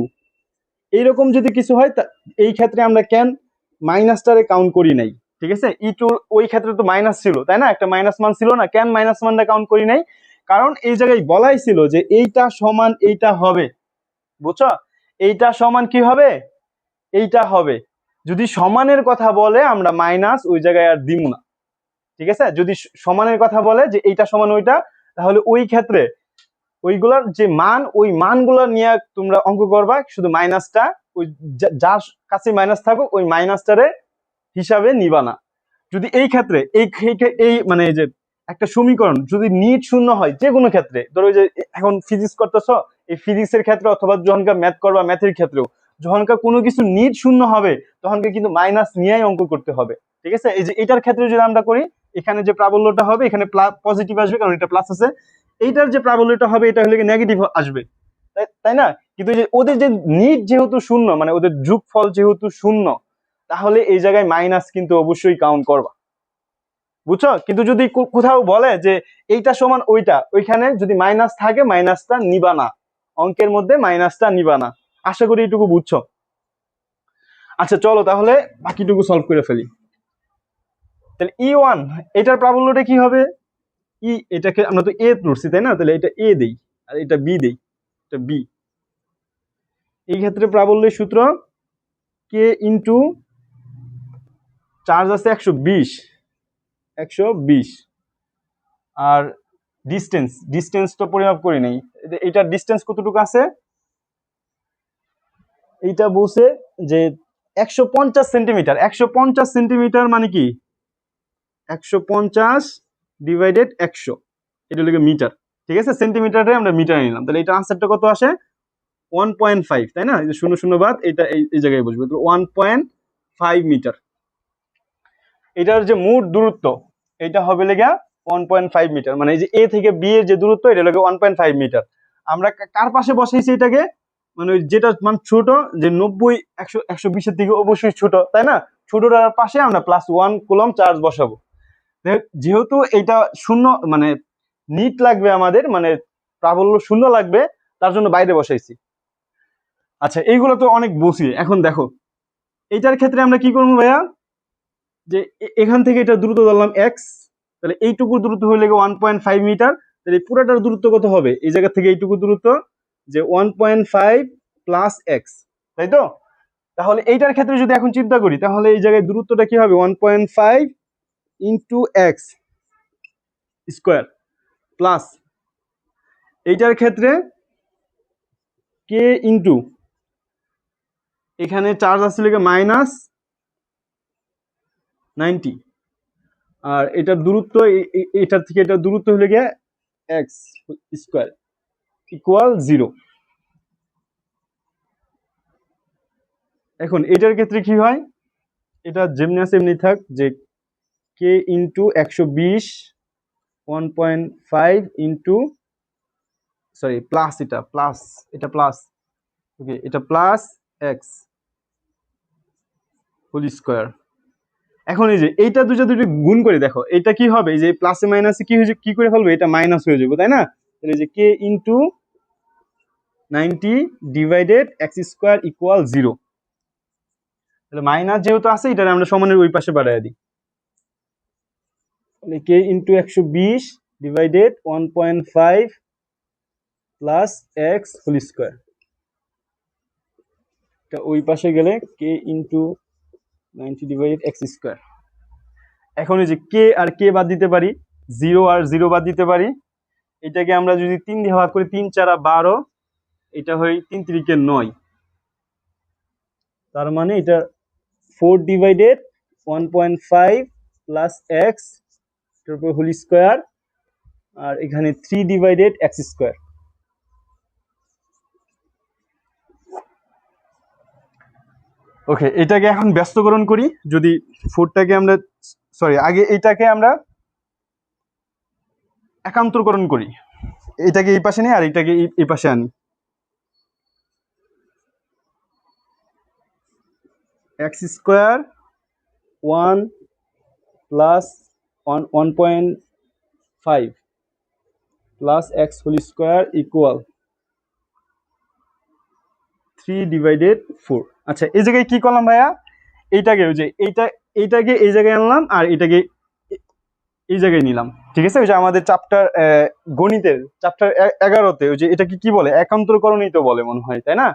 এইরকম যদি কিছু হয় এই ক্ষেত্রে আমরা কেন মাইনাসটারে কাউন্ট করি নাই? ঠিক আছে, E2 ওই ক্ষেত্রে তো মাইনাস ছিল, তাই না? একটা মাইনাস মান ছিল না, কেন মাইনাস মানটা কাউন্ট করি নাই? কারণ এই জায়গায় বলাই ছিল যে এইটা সমান এইটা হবে, বুঝছো? এইটা সমান কি হবে, এইটা হবে। যদি সমানের কথা বলে আমরা মাইনাস ওই জায়গায় আর দিব না, ঠিক আছে? যদি সমানের কথা বলে যে এইটা সমান ওইটা, তাহলে ওই ক্ষেত্রে ওইগুলার যে মান, ওই মানগুলো নিয়ে তোমরা অঙ্ক করবা, শুধু মাইনাসটা ওই যার কাছে মাইনাস থাকুক ওই মাইনাসটারে হিসাবে নিবা না। যদি এই ক্ষেত্রে এই মানে যে একটা সমীকরণ যদি নিট শূন্য হয়, যে কোনো ক্ষেত্রে, ধরো যে এখন ফিজিক্স করতেছ, এই ফিজিক্সের ক্ষেত্রে অথবা যখনকার ম্যাথ করবা ম্যাথের ক্ষেত্রেও যখনকার কোনো কিছু নিট শূন্য হবে তখনকে কিন্তু মাইনাস নিয়েই অঙ্ক করতে হবে, ঠিক আছে? এই যে এটার ক্ষেত্রে যদি আমরা করি, এখানে যে প্রাবল্যটা হবে এখানে পজিটিভ আসবে, কারণ এটা প্লাস আছে। এইটার যে প্রাবল্যটা হবে এটা হলে নেগেটিভ আসবে, তাই না? কিন্তু যে ওদের যে নিট যেহেতু শূন্য, মানে ওদের যোগফল যেহেতু শূন্য, তাহলে এই জায়গায় মাইনাস কিন্তু অবশ্যই কাউন্ট করবা, বুঝছো? কিন্তু যদি কোথাও বলে যে এইটা সমান ওইটা, ওইখানে যদি মাইনাস থাকে মাইনাসটা নিবা না, অঙ্কের মধ্যে মাইনাসটা নিবা না। আশা করি এইটুকু বুঝছো। আচ্ছা, চলো তাহলে বাকিটুকু সলভ করে ফেলি। তাহলে E1 এটার প্রাবল্যটা কি হবে? এটাকে আমরা তো এ ধরছি, তাই না? তাহলে এটা এ দেই আর এটা বি দেই, এটা বি। এই ক্ষেত্রে প্রাবল্যের সূত্র কে ইন্টু চার্জ আছে 120, আর ডিস্টেন্স তো পরিমাপ করি নাই। এটার ডিস্টেন্স কতটুকু আছে, এইটা বলছে যে 150 সেন্টিমিটার। 150 সেন্টিমিটার মানে কি 150 ডিভাইডেড 100, এটা হলো মিটার, ঠিক আছে? সেন্টিমিটারে আমরা মিটার নিলাম, তাহলে এটা আনসারটা কত আসে? 1.5, তাই না? এই যে 0 0 বাদ, এটা এই জায়গায় বসবে, তো 1.5 মিটার। এটার যে মোট দূরত্ব এটা হবে লেগা 1.5 মিটার, মানে এই যে এ থেকে বি এর যে দূরত্ব এটা লেগে 1.5 মিটার। আমরা কার পাশে বসাইছি এটাকে, মানে যেটা মান ছোট, যে 90 120 এর থেকে অবশ্যই ছোট, তাই না? ছোটটার পাশে আমরা +1 কুলম্ব চার্জ বসাবো। যেহেতু এটা শূন্য, মানে নিট লাগবে আমাদের, মানে প্রাবল্য শূন্য লাগবে, তার জন্য বাইরে বসাইছি। আচ্ছা, এইগুলো তো অনেক বসি। এখন দেখো এইটার ক্ষেত্রে আমরা কি করবো ভাইয়া, যে এখান থেকে এটা দূরত্ব ধরলাম এক্স, তাহলে এইটুকু দূরত্ব হয়ে লেগে 1.5 মিটার। তাহলে পুরোটার দূরত্ব কত হবে, এই জায়গা থেকে এইটুকু দূরত্ব, যে 1.5 প্লাস এক্স, তাই তো? তাহলে এইটার ক্ষেত্রে যদি এখন চিন্তা করি, তাহলে এই জায়গায় দূরত্বটা কি হবে, 1.5 ইন্টু এক্স স্কোয়ার প্লাস এইটার ক্ষেত্রে কে ইন্টু এখানে চার্জ আসলে -90, আর এটার দূরত্ব এটার থেকে এটার দূরত্ব হলে গিয়ে এক্স স্কোয়ার ইকুয়াল 0। এখন এটার ক্ষেত্রে কি হয়, এটা যেমনি আছে এমনি থাক, যে K into 120 1.5 into sorry plus এটা প্লাস ওকে এটা প্লাস এক্স হোল স্কোয়ার। এখন এই যে এইটা দুটো গুণ করে দেখো এটা কি হবে, এই যে প্লাসে মাইনাসে কি হয়ে কি করে ফেলবে, এটা মাইনাস হয়ে যাবে তাই না। তাহলে যে K into 90 divided x square equal 0। তাহলে মাইনাস যেহেতু আছে এটা আমরা সমানের ওই পাশে বাড়াই দিই। তাহলে K into 120 divided 1.5 plus x whole square, এটা ওই পাশে গেলে K into 90 divided x square. এখন এই যে কে আর কে বাদ দিতে পারি, 0 আর 0 বাদ দিতে পারি। এটাকে আমরা যদি 3 দিয়ে ভাগ করি 3 4 12, এটা হয় 3 3 9, তার মানে এটা 4 ডিভাইডেড 1.5 প্লাস এক্স তারপর হোল স্কোয়ার, আর এখানে 3 ডিভাইডেড এক্স স্কোয়ার। ওকে এটাকে এখন ব্যস্তকরণ করি, যদি 4টাকে আমরা সরি আগে এটাকে আমরা একান্তরকরণ করি, এটাকে এই পাশে নিই আর এটাকে এই পাশে আনি। X square 1 plus 1.5 plus x whole square equal 3 divided 4। আচ্ছা এই জায়গায় কি করলাম ভাইয়া, এইটাকে ওই যে এইটাকে এই জায়গায় আনলাম আর এটাকে এই জায়গায় নিলাম, ঠিক আছে। ওই যে আমাদের চ্যাপ্টার গণিতের চ্যাপ্টার 11তে ওই যে এটাকে কি বলে, একান্তরকরণই তো বলে মনে হয় তাই না।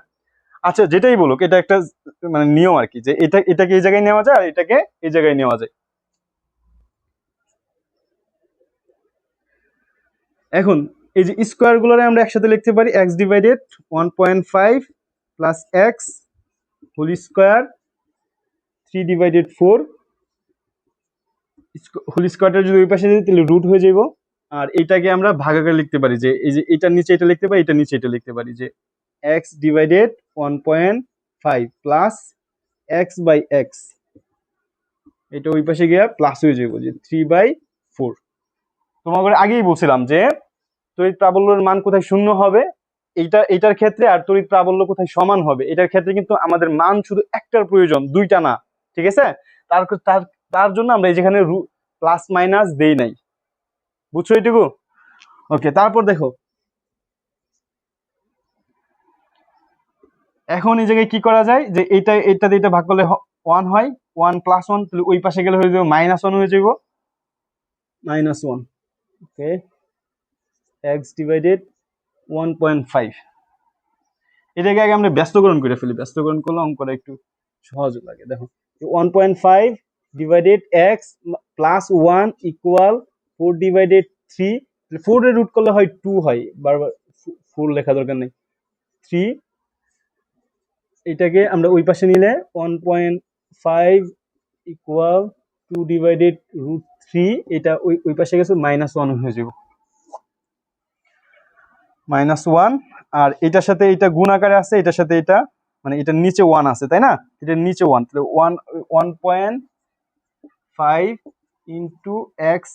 আচ্ছা যেটাই বলুক এটা একটা মানে নিয়ম আর কি, যে এটাকে এই জায়গায় নেওয়া যায় আর এটাকে এই জায়গায় নেওয়া যায়। এখন এই যে স্কোয়ার গুলোরে আমরা একসাথে লিখতে পারি x divided 1.5 plus x whole square 3 divided 4, whole স্কোয়ারটা যদি ওই পাশে দিই তাহলে রুট হয়ে যাব। আর এটাকে আমরা ভাগাকার লিখতে পারি, যে এই যে এটার নিচে এটা লিখতে পারি, এটার নিচে এটা লিখতে পারি, যে x divided 1.5 plus x by x, এটা ওই পাশে গিয়ে প্লাস হয়ে যাবো যে 3/4। তোমাকে আগেই বলছিলাম যে তড়িৎ প্রাবল্যের মান কোথায় শূন্য হবে এটার ক্ষেত্রে, আর তড়িৎ প্রাবল্য কোথায় সমান হবে এটার ক্ষেত্রে কিন্তু আমাদের মান শুধু একটার প্রয়োজন, দুইটা না, ঠিক আছে। তার তার তার জন্য আমরা এই যেখানে প্লাস মাইনাস দেই নাই, বুঝছো এইটুকু। ওকে তারপর দেখো এখন এই জায়গায় কি করা যায়, যে এটা দিয়ে এটা ভাগ করলে 1 হয়, 1 প্লাস 1, তাহলে ওই পাশে গেলে হয়ে যাবে -1 হয়ে যাব, -1। ওকে এক্স ডিভাইডেড 1.5, এটাকে আগে আমরা ব্যস্তকরণ করে ফেলি, ব্যস্তকরণ করলে অঙ্কটা একটু সহজ লাগে। দেখো 1.5 divided x plus 1 equal 4 divided 3, 4 এর রুট করলে হয় 2 হয়, বারবার 4 লেখা দরকার নেই, 3। এটাকে আমরা ওই পাশে নিলে 1.5 ইকুয়াল 2 ডিভাইডেড √3, এটা ওই পাশে গেছে -1 হয়ে যাব, -1। আর এটার সাথে এটা গুণ আকারে আছে, এটার সাথে এটা মানে এটার নিচে 1 আছে তাই না, এটার নিচে 1, তাহলে 1.5 into x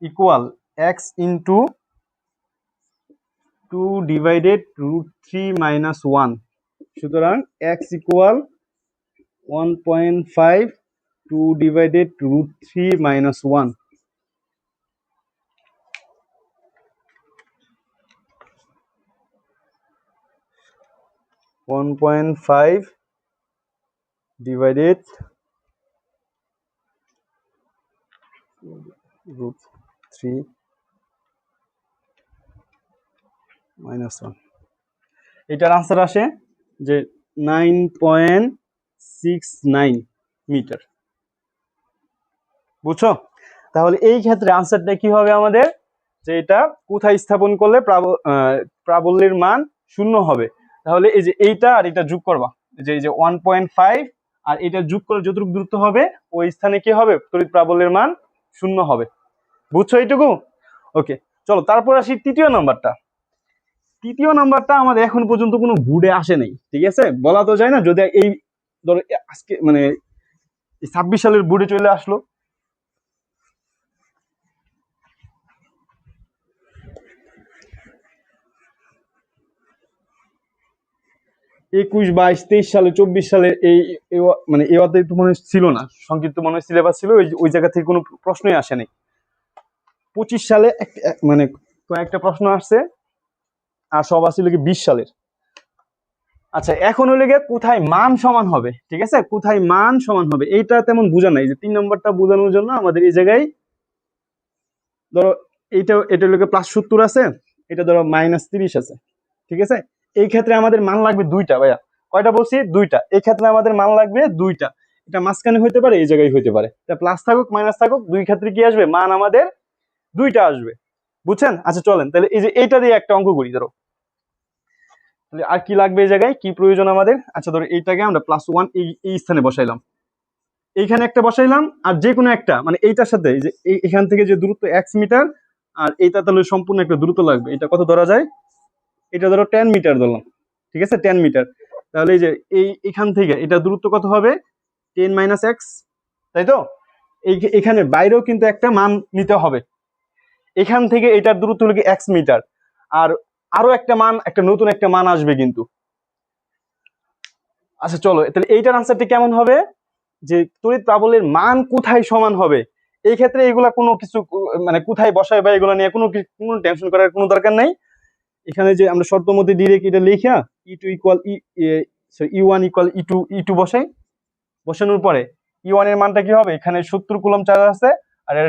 equal x into 2 divided √3 -1, সুতরাং এক্স ইকুয়াল 1.5 2 ডিভাইডেড √3 -1। 1.5 ডিভাইডেড √3 -1, এটার আনসার আসে যে 9.69 মিটার, বুঝছো। তাহলে এই ক্ষেত্রে আনসারটা কি হবে আমাদের, যে এটা কোথায় স্থাপন করলে প্রাবল্যের মান শূন্য হবে। তাহলে এই যে এইটা আর এটা যোগ করবা, যে এই যে 1.5 আর এটা যোগ করে যতটুকু দূরত্ব হবে ওই স্থানে কি হবে, তড়িৎ প্রাবল্যের মান শূন্য হবে, বুঝছো এইটুকু। ওকে চলো তারপর আসি তৃতীয় নাম্বারটা। তৃতীয় নাম্বারটা আমাদের এখন পর্যন্ত কোনো বোর্ডে আসে নাই, ঠিক আছে, বলা তো যায় না, যদি এই ধরো আজকে মানে 26 সালের বোর্ডে চলে আসলো, 21, 22, 23 সালে 24 সালে মানে এই অধ্যায় তো মনে হয় ছিল না, সংক্ষিপ্ত মনে হয় সিলেবাস ছিল, ওই জায়গা থেকে কোনো প্রশ্নই আসেনি। 25 সালে মানে কয়েকটা প্রশ্ন আসছে, আর সব আসলে কি 20 সালের। আচ্ছা, এখন হলে গিয়ে কোথায় মান সমান হবে, ঠিক আছে, কোথায় মান সমান হবে এইটা তেমন বোঝা নাই। যে 3 নম্বরটা বোঝানোর জন্য আমাদের এই জায়গায় ধরো এটা হলো +70 আছে, এটা ধরো -30 আছে, ঠিক আছে। এই ক্ষেত্রে আমাদের মান লাগবে দুইটা ভাইয়া। কয়টা বলছি? দুইটা। এই ক্ষেত্রে আমাদের মান লাগবে দুইটা। এটা মাঝখানে হইতে পারে, এই জায়গায় হইতে পারে। এটা প্লাস থাকুক মাইনাস থাকুক, দুই ক্ষেত্রে কি আসবে? মান আমাদের দুইটা আসবে। বুঝছেন? আচ্ছা চলেন তাহলে এই যে এইটা দিয়ে একটা অঙ্ক করি। ধরো তাহলে আর কি লাগবে এই জায়গায়, কি প্রয়োজন আমাদের? আচ্ছা ধরো এইটাকে আমরা +1 এই স্থানে বসাইলাম, এইখানে একটা বসাইলাম, আর যে কোনো একটা মানে এইটার সাথে এই যে এখান থেকে যে দূরত্ব x মিটার, আর এইটা তাহলে সম্পূর্ণ একটা দূরত্ব লাগবে। এটা কত ধরা যায়? এটা ধরো 10 মিটার ধরলাম, ঠিক আছে, 10 মিটার। তাহলে এই যে এখান থেকে এটা দূরত্ব কত হবে? 10 - x, তাই তো? এখানে বাইরেও কিন্তু একটা মান নিতে হবে। এখান থেকে এটার দূরত্ব হলো কি x মিটার, আর আরো একটা মান, একটা নতুন একটা মান আসবে কিন্তু। আচ্ছা চলো তাহলে এইটার আনসারটা কেমন হবে? যে তড়িৎ প্রাবল্যের মান কোথায় সমান হবে, এই ক্ষেত্রে এগুলা কোনো কিছু মানে কোথায় বসায় বা এগুলো নিয়ে কোনো টেনশন করার কোনো দরকার নাই। এখানে যে আমরা শর্ত মধ্যে ডিরেক্ট এটা লিখা E2 equal E1 equal E2 বসাই। বসানোর পরে E1 এর মানটা কি হবে? এখানে 70 কুলম্ব চার্জ আছে, আর এর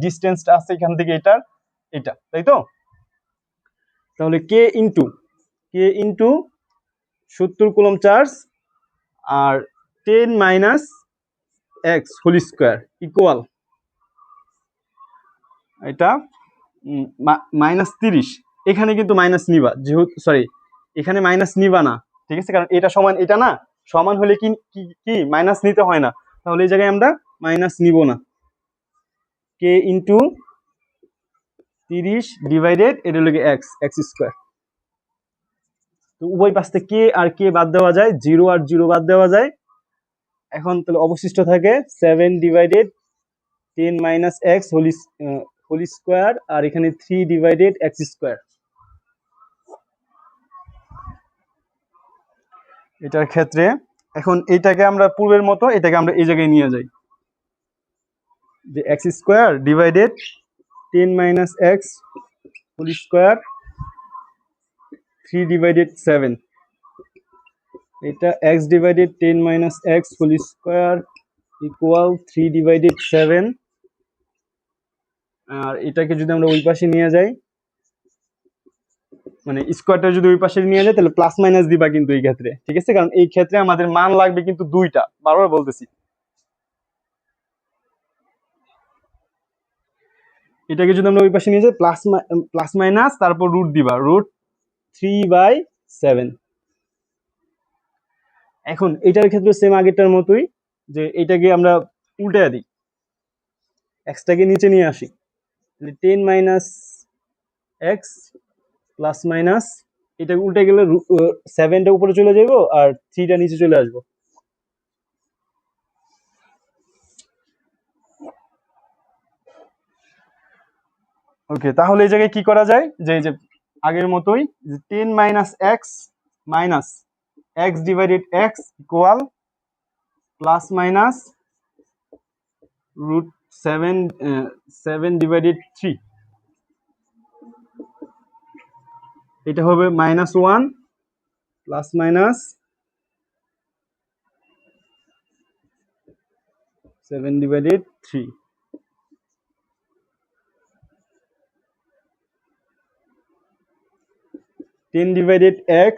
ডিসটেন্সটা আছে এখান থেকে এটা, তাই তো? তাহলে K * 70 কুলম্ব চার্জ আর 10 - x হোল স্কয়ার ইকুয়াল এটা -30। এখানে কিন্তু মাইনাস নিবা, যেহেতু সরি এখানে মাইনাস নিবা না, ঠিক আছে, কারণ এটা সমান এটা না, সমান হলে কি মাইনাস নিতে হয় না, তাহলে এই জায়গায় আমরা মাইনাস নিব না। K * 30 ডিভাইডেড এটা হলো x স্কয়ার। তো উভয় পাশ থেকে কে আর কে বাদ দেওয়া যায়, 0 আর 0 বাদ দেওয়া যায়। এখন তাহলে অবশিষ্ট থাকে 7 ডিভাইডেড 10 - x হোল স্কয়ার, আর এখানে 3 ডিভাইডেড x স্কয়ার। এটার ক্ষেত্রে এখন এইটাকে আমরা পূর্বের মতো এটাকে আমরা এই জায়গায় নিয়ে যাই, যে x square divided 10 - x whole square 3 divided 7, এটা x divided 10 - x whole square equal 3 divided 7। আর এটাকে যদি আমরা ওই পাশে নিয়ে যাই, মানে স্কয়ারটা যদি ওই পাশে নিয়ে যায়, তাহলে প্লাস মাইনাস দিবা কিন্তু এই ক্ষেত্রে, ঠিক আছে, কারণ এই ক্ষেত্রে আমাদের মান লাগবে কিন্তু দুইটা, বারবার বলতেছি। এটাকে যদি আমরা ওই পাশে নিয়ে যাই, প্লাস মাইনাস তারপর রুট দিবা, √3/7। এখন এটার ক্ষেত্রে সেম আগেরটার মতোই, যে এটাকে আমরা উল্টায় দিই, এক্সটাকে নিচে নিয়ে আসি, 10 - x প্লাস মাইনাস, এটা উল্টে গেলে 7টা উপরে চলে যাবো আর 3টা নিচে চলে আসবো। ওকে, তাহলে এই জায়গায় কি করা যায়, যে এই যে আগের মতোই 10 - x minus x divided x equal plus minus √7 divided 3, এটা হবে -1 plus minus 7 divided 3। Ten divided x,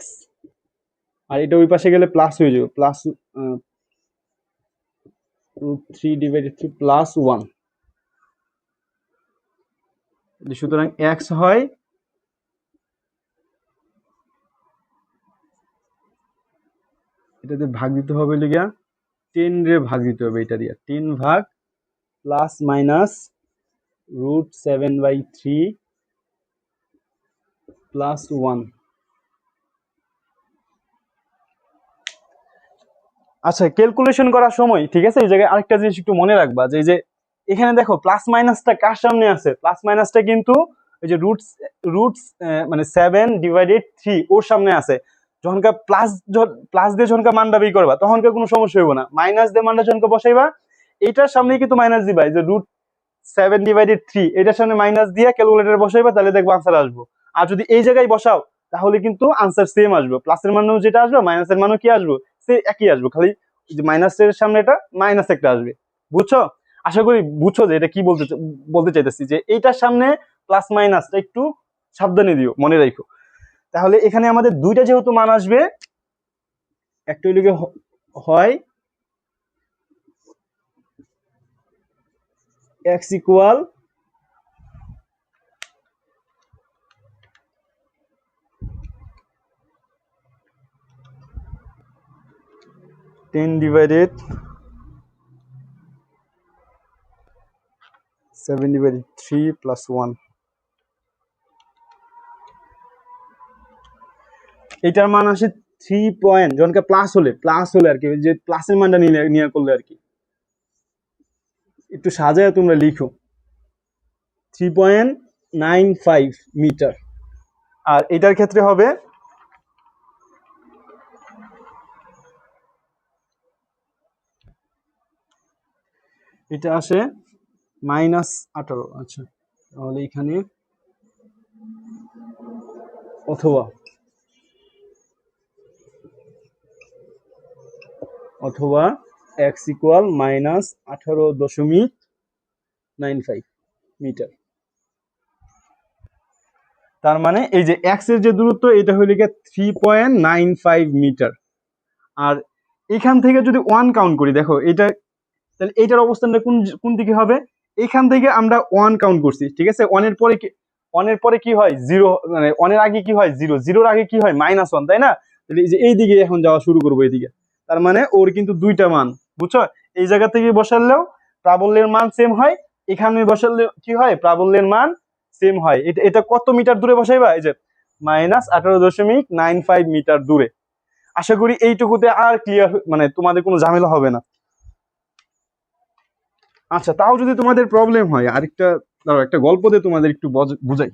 আর এটা ওই পাশে গেলে প্লাস হয়ে যাবে, প্লাস √3 ডিভাইডেড 3 প্লাস 1। সুতরাং x হয় এটাতে ভাগ দিতে হবে লিগা 10 রে ভাগ দিতে হবে, এটা দিয়া 10 ভাগ প্লাস মাইনাস √7/3 প্লাস 1। আচ্ছা, ক্যালকুলেশন করার সময়, ঠিক আছে, এই জায়গায় আরেকটা জিনিস একটু মনে রাখবা, যে এই যে এখানে দেখো প্লাস মাইনাসটা কার সামনে আছে? প্লাস মাইনাসটা কিন্তু এই যে রুটস মানে 7 ডিভাইডেড 3 ওর সামনে আছে। যখনকার প্লাস দিয়ে যখনকার মানটা বের করবা তখনকার কোনো সমস্যা হইব না, মাইনাস দিয়ে মানটা যখনকার বসাইবা এটার সামনে কিন্তু মাইনাস দিবা, এই যে √7/3 এটার সামনে মাইনাস দিয়ে ক্যালকুলেটর বসাইবা, তাহলে দেখবো আনসার আসবো। আর যদি এই জায়গায় বসাও তাহলে কিন্তু আনসার সেম আসবে, প্লাসের মানেও যেটা আসবে মাইনাসের মানেও কি আসবে, সে একই আসবে, খালি যে মাইনাসের সামনে এটা মাইনাস একটা আসবে। বুঝছো? আশা করি বুঝছো যে এটা কি বলতে চাইতেছি, যে এইটার সামনে প্লাস মাইনাসটা একটু সাবধানে দিও, মনে রাখো। তাহলে এখানে আমাদের দুইটা যেহেতু মান আসবে, একটা হইলে হয় x ইকুয়াল 10/7/3 প্লাস 1। এটার মান আসে 3 পয়েন্ট, যখনকে প্লাস হলে আর কি, যে প্লাসের মানটা নিয়ে করলে আর কি, একটু সাজায় তোমরা লিখো 3.95 মিটার। আর এটার ক্ষেত্রে হবে এটা আসে -18। আচ্ছা, তাহলে এখানে অথবা x ইকুয়াল -18.95 মিটার। তার মানে এই যে x এর যে দূরত্ব এটা হইলে গিয়ে 3.95 মিটার। আর এখান থেকে যদি 1 কাউন্ট করি, দেখো এটা, তাহলে এইটার অবস্থানটা কোন দিকে হবে, এখান থেকে আমরা 1 কাউন্ট করছি, ঠিক আছে। 1 এর পরে কি হয় 0, মানে 1 এর আগে কি হয় 0, 0 এর আগে কি হয় -1, তাই না? তাহলে এই যে এই দিকে এখন যাওয়া শুরু করবো এইদিকে, তার মানে ওর কিন্তু দুইটা মান, বুঝছো? এই জায়গা থেকে বসালেও প্রাবল্যের মান সেম হয়, এখানে বসালে কি হয় প্রাবল্যের মান সেম হয়। এটা কত মিটার দূরে বসাইবা, এই যে -18.95 মিটার দূরে। আশা করি এইটুকুতে আর ক্লিয়ার, মানে তোমাদের কোনো ঝামেলা হবে না। আচ্ছা, তাও যদি তোমাদের প্রবলেম হয়, আরেকটা দাঁড়াও, একটা গল্প দিয়ে তোমাদের একটু বুঝাই।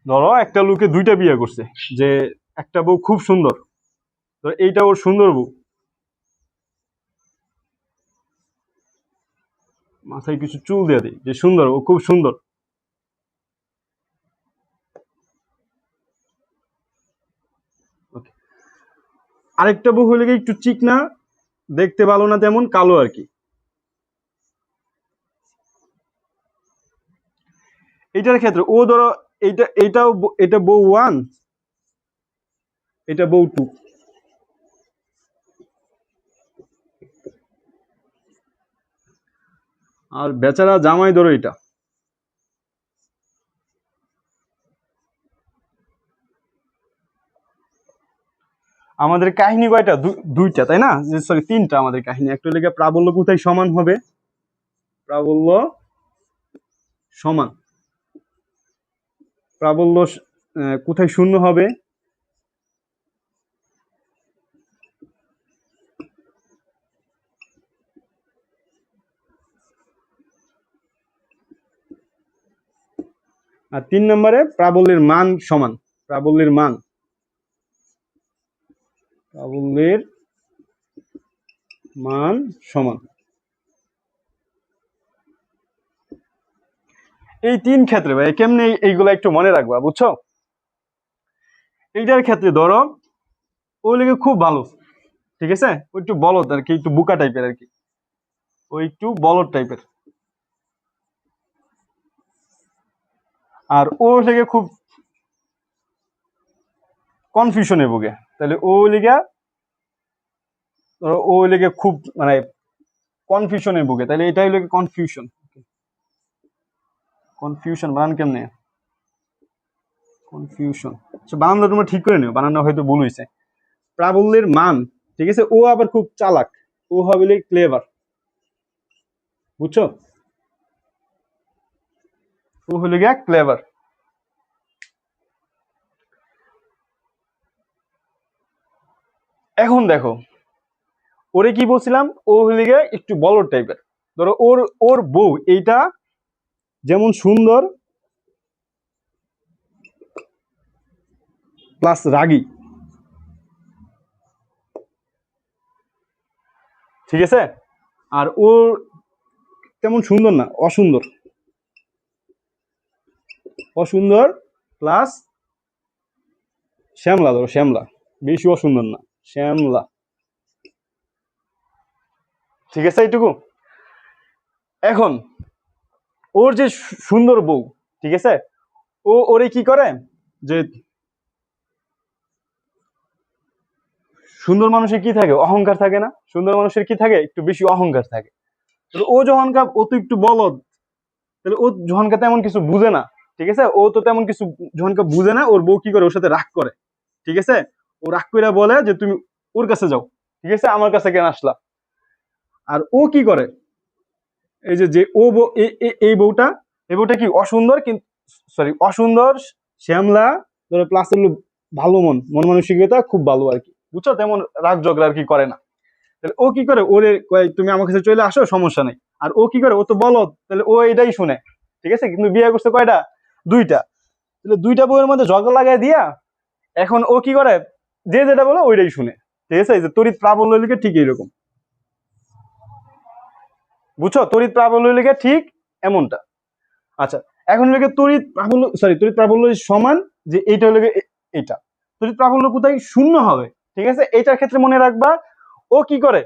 ধরো একটা লোকে দুইটা বিয়ে করছে, যে একটা বউ খুব সুন্দর, তো এইটা ওর সুন্দর বউ, মাথায় কিছু চুল দিয়ে দিই যে সুন্দর, ও খুব সুন্দর। আরেকটা বউ হলে একটু চিকনা, দেখতে ভালো না, তেমন কালো আর কি। এটার ক্ষেত্রে ও ধরো এটা বউ 1, এটা বউ 2। আর বেচারা জামাই ধরো এটা। আমাদের কাহিনী কয়টা, দুইটা তাই না, সরি তিনটা আমাদের কাহিনী। একটা হলে প্রাবল্য কোথায় সমান হবে, প্রাবল্য সমান, প্রাবল্য কোথায় শূন্য হবে, আর 3 নম্বরে প্রাবল্যের মান সমান, প্রাবল্যের মান সমান। এই 3 ক্ষেত্রে ভাই কেমনে এইগুলা একটু মনে রাখবা, বুঝছো? এইটার ক্ষেত্রে ধরো ওই লেগে খুব ভালো, ঠিক আছে, ও একটু বলদ আর কি, একটু বুকা টাইপের আর কি, ও একটু বলদ টাইপের। আর ও লেগে খুব কনফিউশনে ভোগে, তাহলে ও লেগে ধরো ও লেগে খুব মানে কনফিউশনে ভোগে, তাহলে এটাই লেগে কনফিউশন। কনফিউশন বানান কেমনে, কনফিউশন, আচ্ছা বানানটা তোমরা ঠিক করে নিও, বানানটা হয়তো ভুল হয়েছে। প্রাবল্যের মান, ঠিক আছে, ও আবার খুব চালাক, ও হবে ক্লেভার, বুঝছো? ও হলো গিয়া ক্লেভার। এখন দেখো, ওরে কি বলছিলাম, ও হলে গিয়ে একটু বলদ টাইপের। ধরো ওর ওর বউ এইটা যেমন সুন্দর প্লাস রাগী, ঠিক আছে? আর ওর তেমন সুন্দর না, অসুন্দর, অসুন্দর প্লাস শ্যামলা। ধরো শ্যামলা, বেশি অসুন্দর না, শ্যামলা, ঠিক আছে এইটুকু। এখন ওর যে সুন্দর বউ, ঠিক আছে, ও ওরে কি করে, যে সুন্দর মানুষের কি থাকে, অহংকার থাকে না? সুন্দর মানুষের কি থাকে, একটু বেশি অহংকার থাকে। তাহলে ও যখন ও তো একটু বলদ, তাহলে ও যখনকা তেমন কিছু বুঝে না, ঠিক আছে, ও তো তেমন কিছু যখনকা বুঝে না, ওর বউ কি করে, ওর সাথে রাগ করে, ঠিক আছে। ও রাগ করে বলে যে তুমি ওর কাছে যাও, ঠিক আছে, আমার কাছে কেন আসলা? আর ও কি করে, এই যে যে ও এই বউটা, এই বউটা কি অসুন্দর, কিন্তু সরি অসুন্দর, শ্যামলা, ধরো প্লাস হলো ভালো মন, মন মানসিকতা খুব ভালো আর কি, বুঝছো, তেমন রাগ ঝগড়া আর কি করে না। তাহলে ও কি করে, ওরে কয় তুমি আমার কাছে চলে আসো, সমস্যা নেই। আর ও কি করে, ও তো বলদ, তাহলে ও এটাই শুনে, ঠিক আছে। কিন্তু বিয়ে করছে কয়টা, দুইটা। তাহলে দুইটা বউয়ের মধ্যে ঝগড়া লাগাই দিয়া এখন ও কি করে, যে যেটা বলে ওইটাই শুনে, ঠিক আছে। এই যে তড়িৎ প্রাবল্য লিখে ঠিক এইরকম, বুঝছো, তড়িৎ প্রাবল্য লিখে ঠিক এমনটা। আচ্ছা, এখন লিখে তড়িৎ প্রাবল্য, সরি তড়িৎ প্রাবল্য সমান যে এইটা লিখে এইটা, তড়িৎ প্রাবল্য কোথায় শূন্য হবে, ঠিক আছে। এইটার ক্ষেত্রে মনে রাখবা, ও কি করে,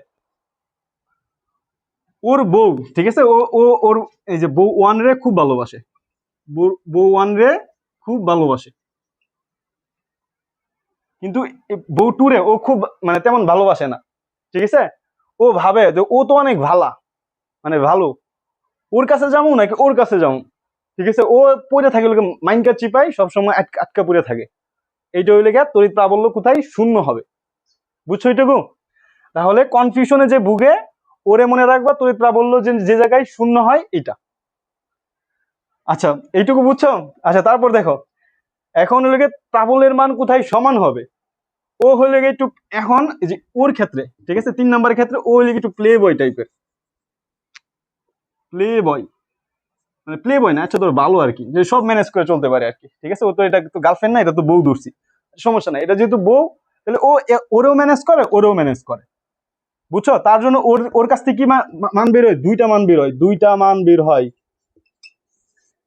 ওর বউ, ঠিক আছে, ও ও ওর এই যে বউ ওয়ান রে খুব ভালোবাসে, বউ ওয়ান রে খুব ভালোবাসে, কিন্তু বউ টু রে ও খুব মানে তেমন ভালোবাসে না, ঠিক আছে। ও ভাবে যে ও তো অনেক ভালা, মানে ভালো, ওর কাছে যাবো নাকি ওর কাছে যাবো, ঠিক আছে। ও পড়ে থাকে মাইনকার চিপাই সবসময় আটকা পড়ে থাকে। এইটা হইলে গিয়ে তড়িৎ প্রাবল্য কোথায় শূন্য হবে, বুঝছো এইটুকু? তাহলে কনফিউশনে যে ভুগে, ওরে মনে রাখবা তড়িৎ প্রাবল্য যে যে জায়গায় শূন্য হয় এটা। আচ্ছা, এইটুকু বুঝছো? আচ্ছা, তারপর দেখো, এখন হলে গিয়ে প্রাবল্যের মান কোথায় সমান হবে, ও হলে গিয়ে একটু, এখন এই যে ওর ক্ষেত্রে, ঠিক আছে, 3 নম্বরের ক্ষেত্রে ও হলে একটু প্লে বয় টাইপের, প্লে বয়, মানে প্লে বয় না, আচ্ছা তোর ভালো আর কি, যে সব ম্যানেজ করে চলতে পারে আর কি, ঠিক আছে। ও তো এটা তো গার্লফ্রেন্ড না, এটা তো বউ ধরছি, সমস্যা নাই, এটা যেহেতু বউ, তাহলে ও ওরেও ম্যানেজ করে, ওরেও ম্যানেজ করে, বুঝছো। তার জন্য ওর ওর কাছ থেকে কি মান বের হয়, দুইটা মান বের হয়, দুইটা মান বের হয়,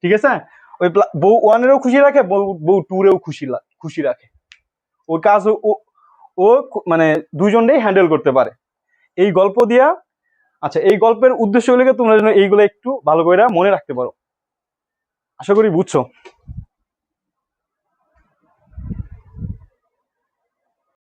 ঠিক আছে। ওই বউ ওয়ানেরও খুশি রাখে, বউ বউ টু রেও খুশি রাখে। ওর কাজ ও ও মানে দুইজনটাই হ্যান্ডেল করতে পারে এই গল্প দিয়া। আচ্ছা, এই গল্পের উদ্দেশ্য হলে তোমরা যেন এইগুলো একটু ভালো করে মনে রাখতে পারো, আশা করি বুঝছো।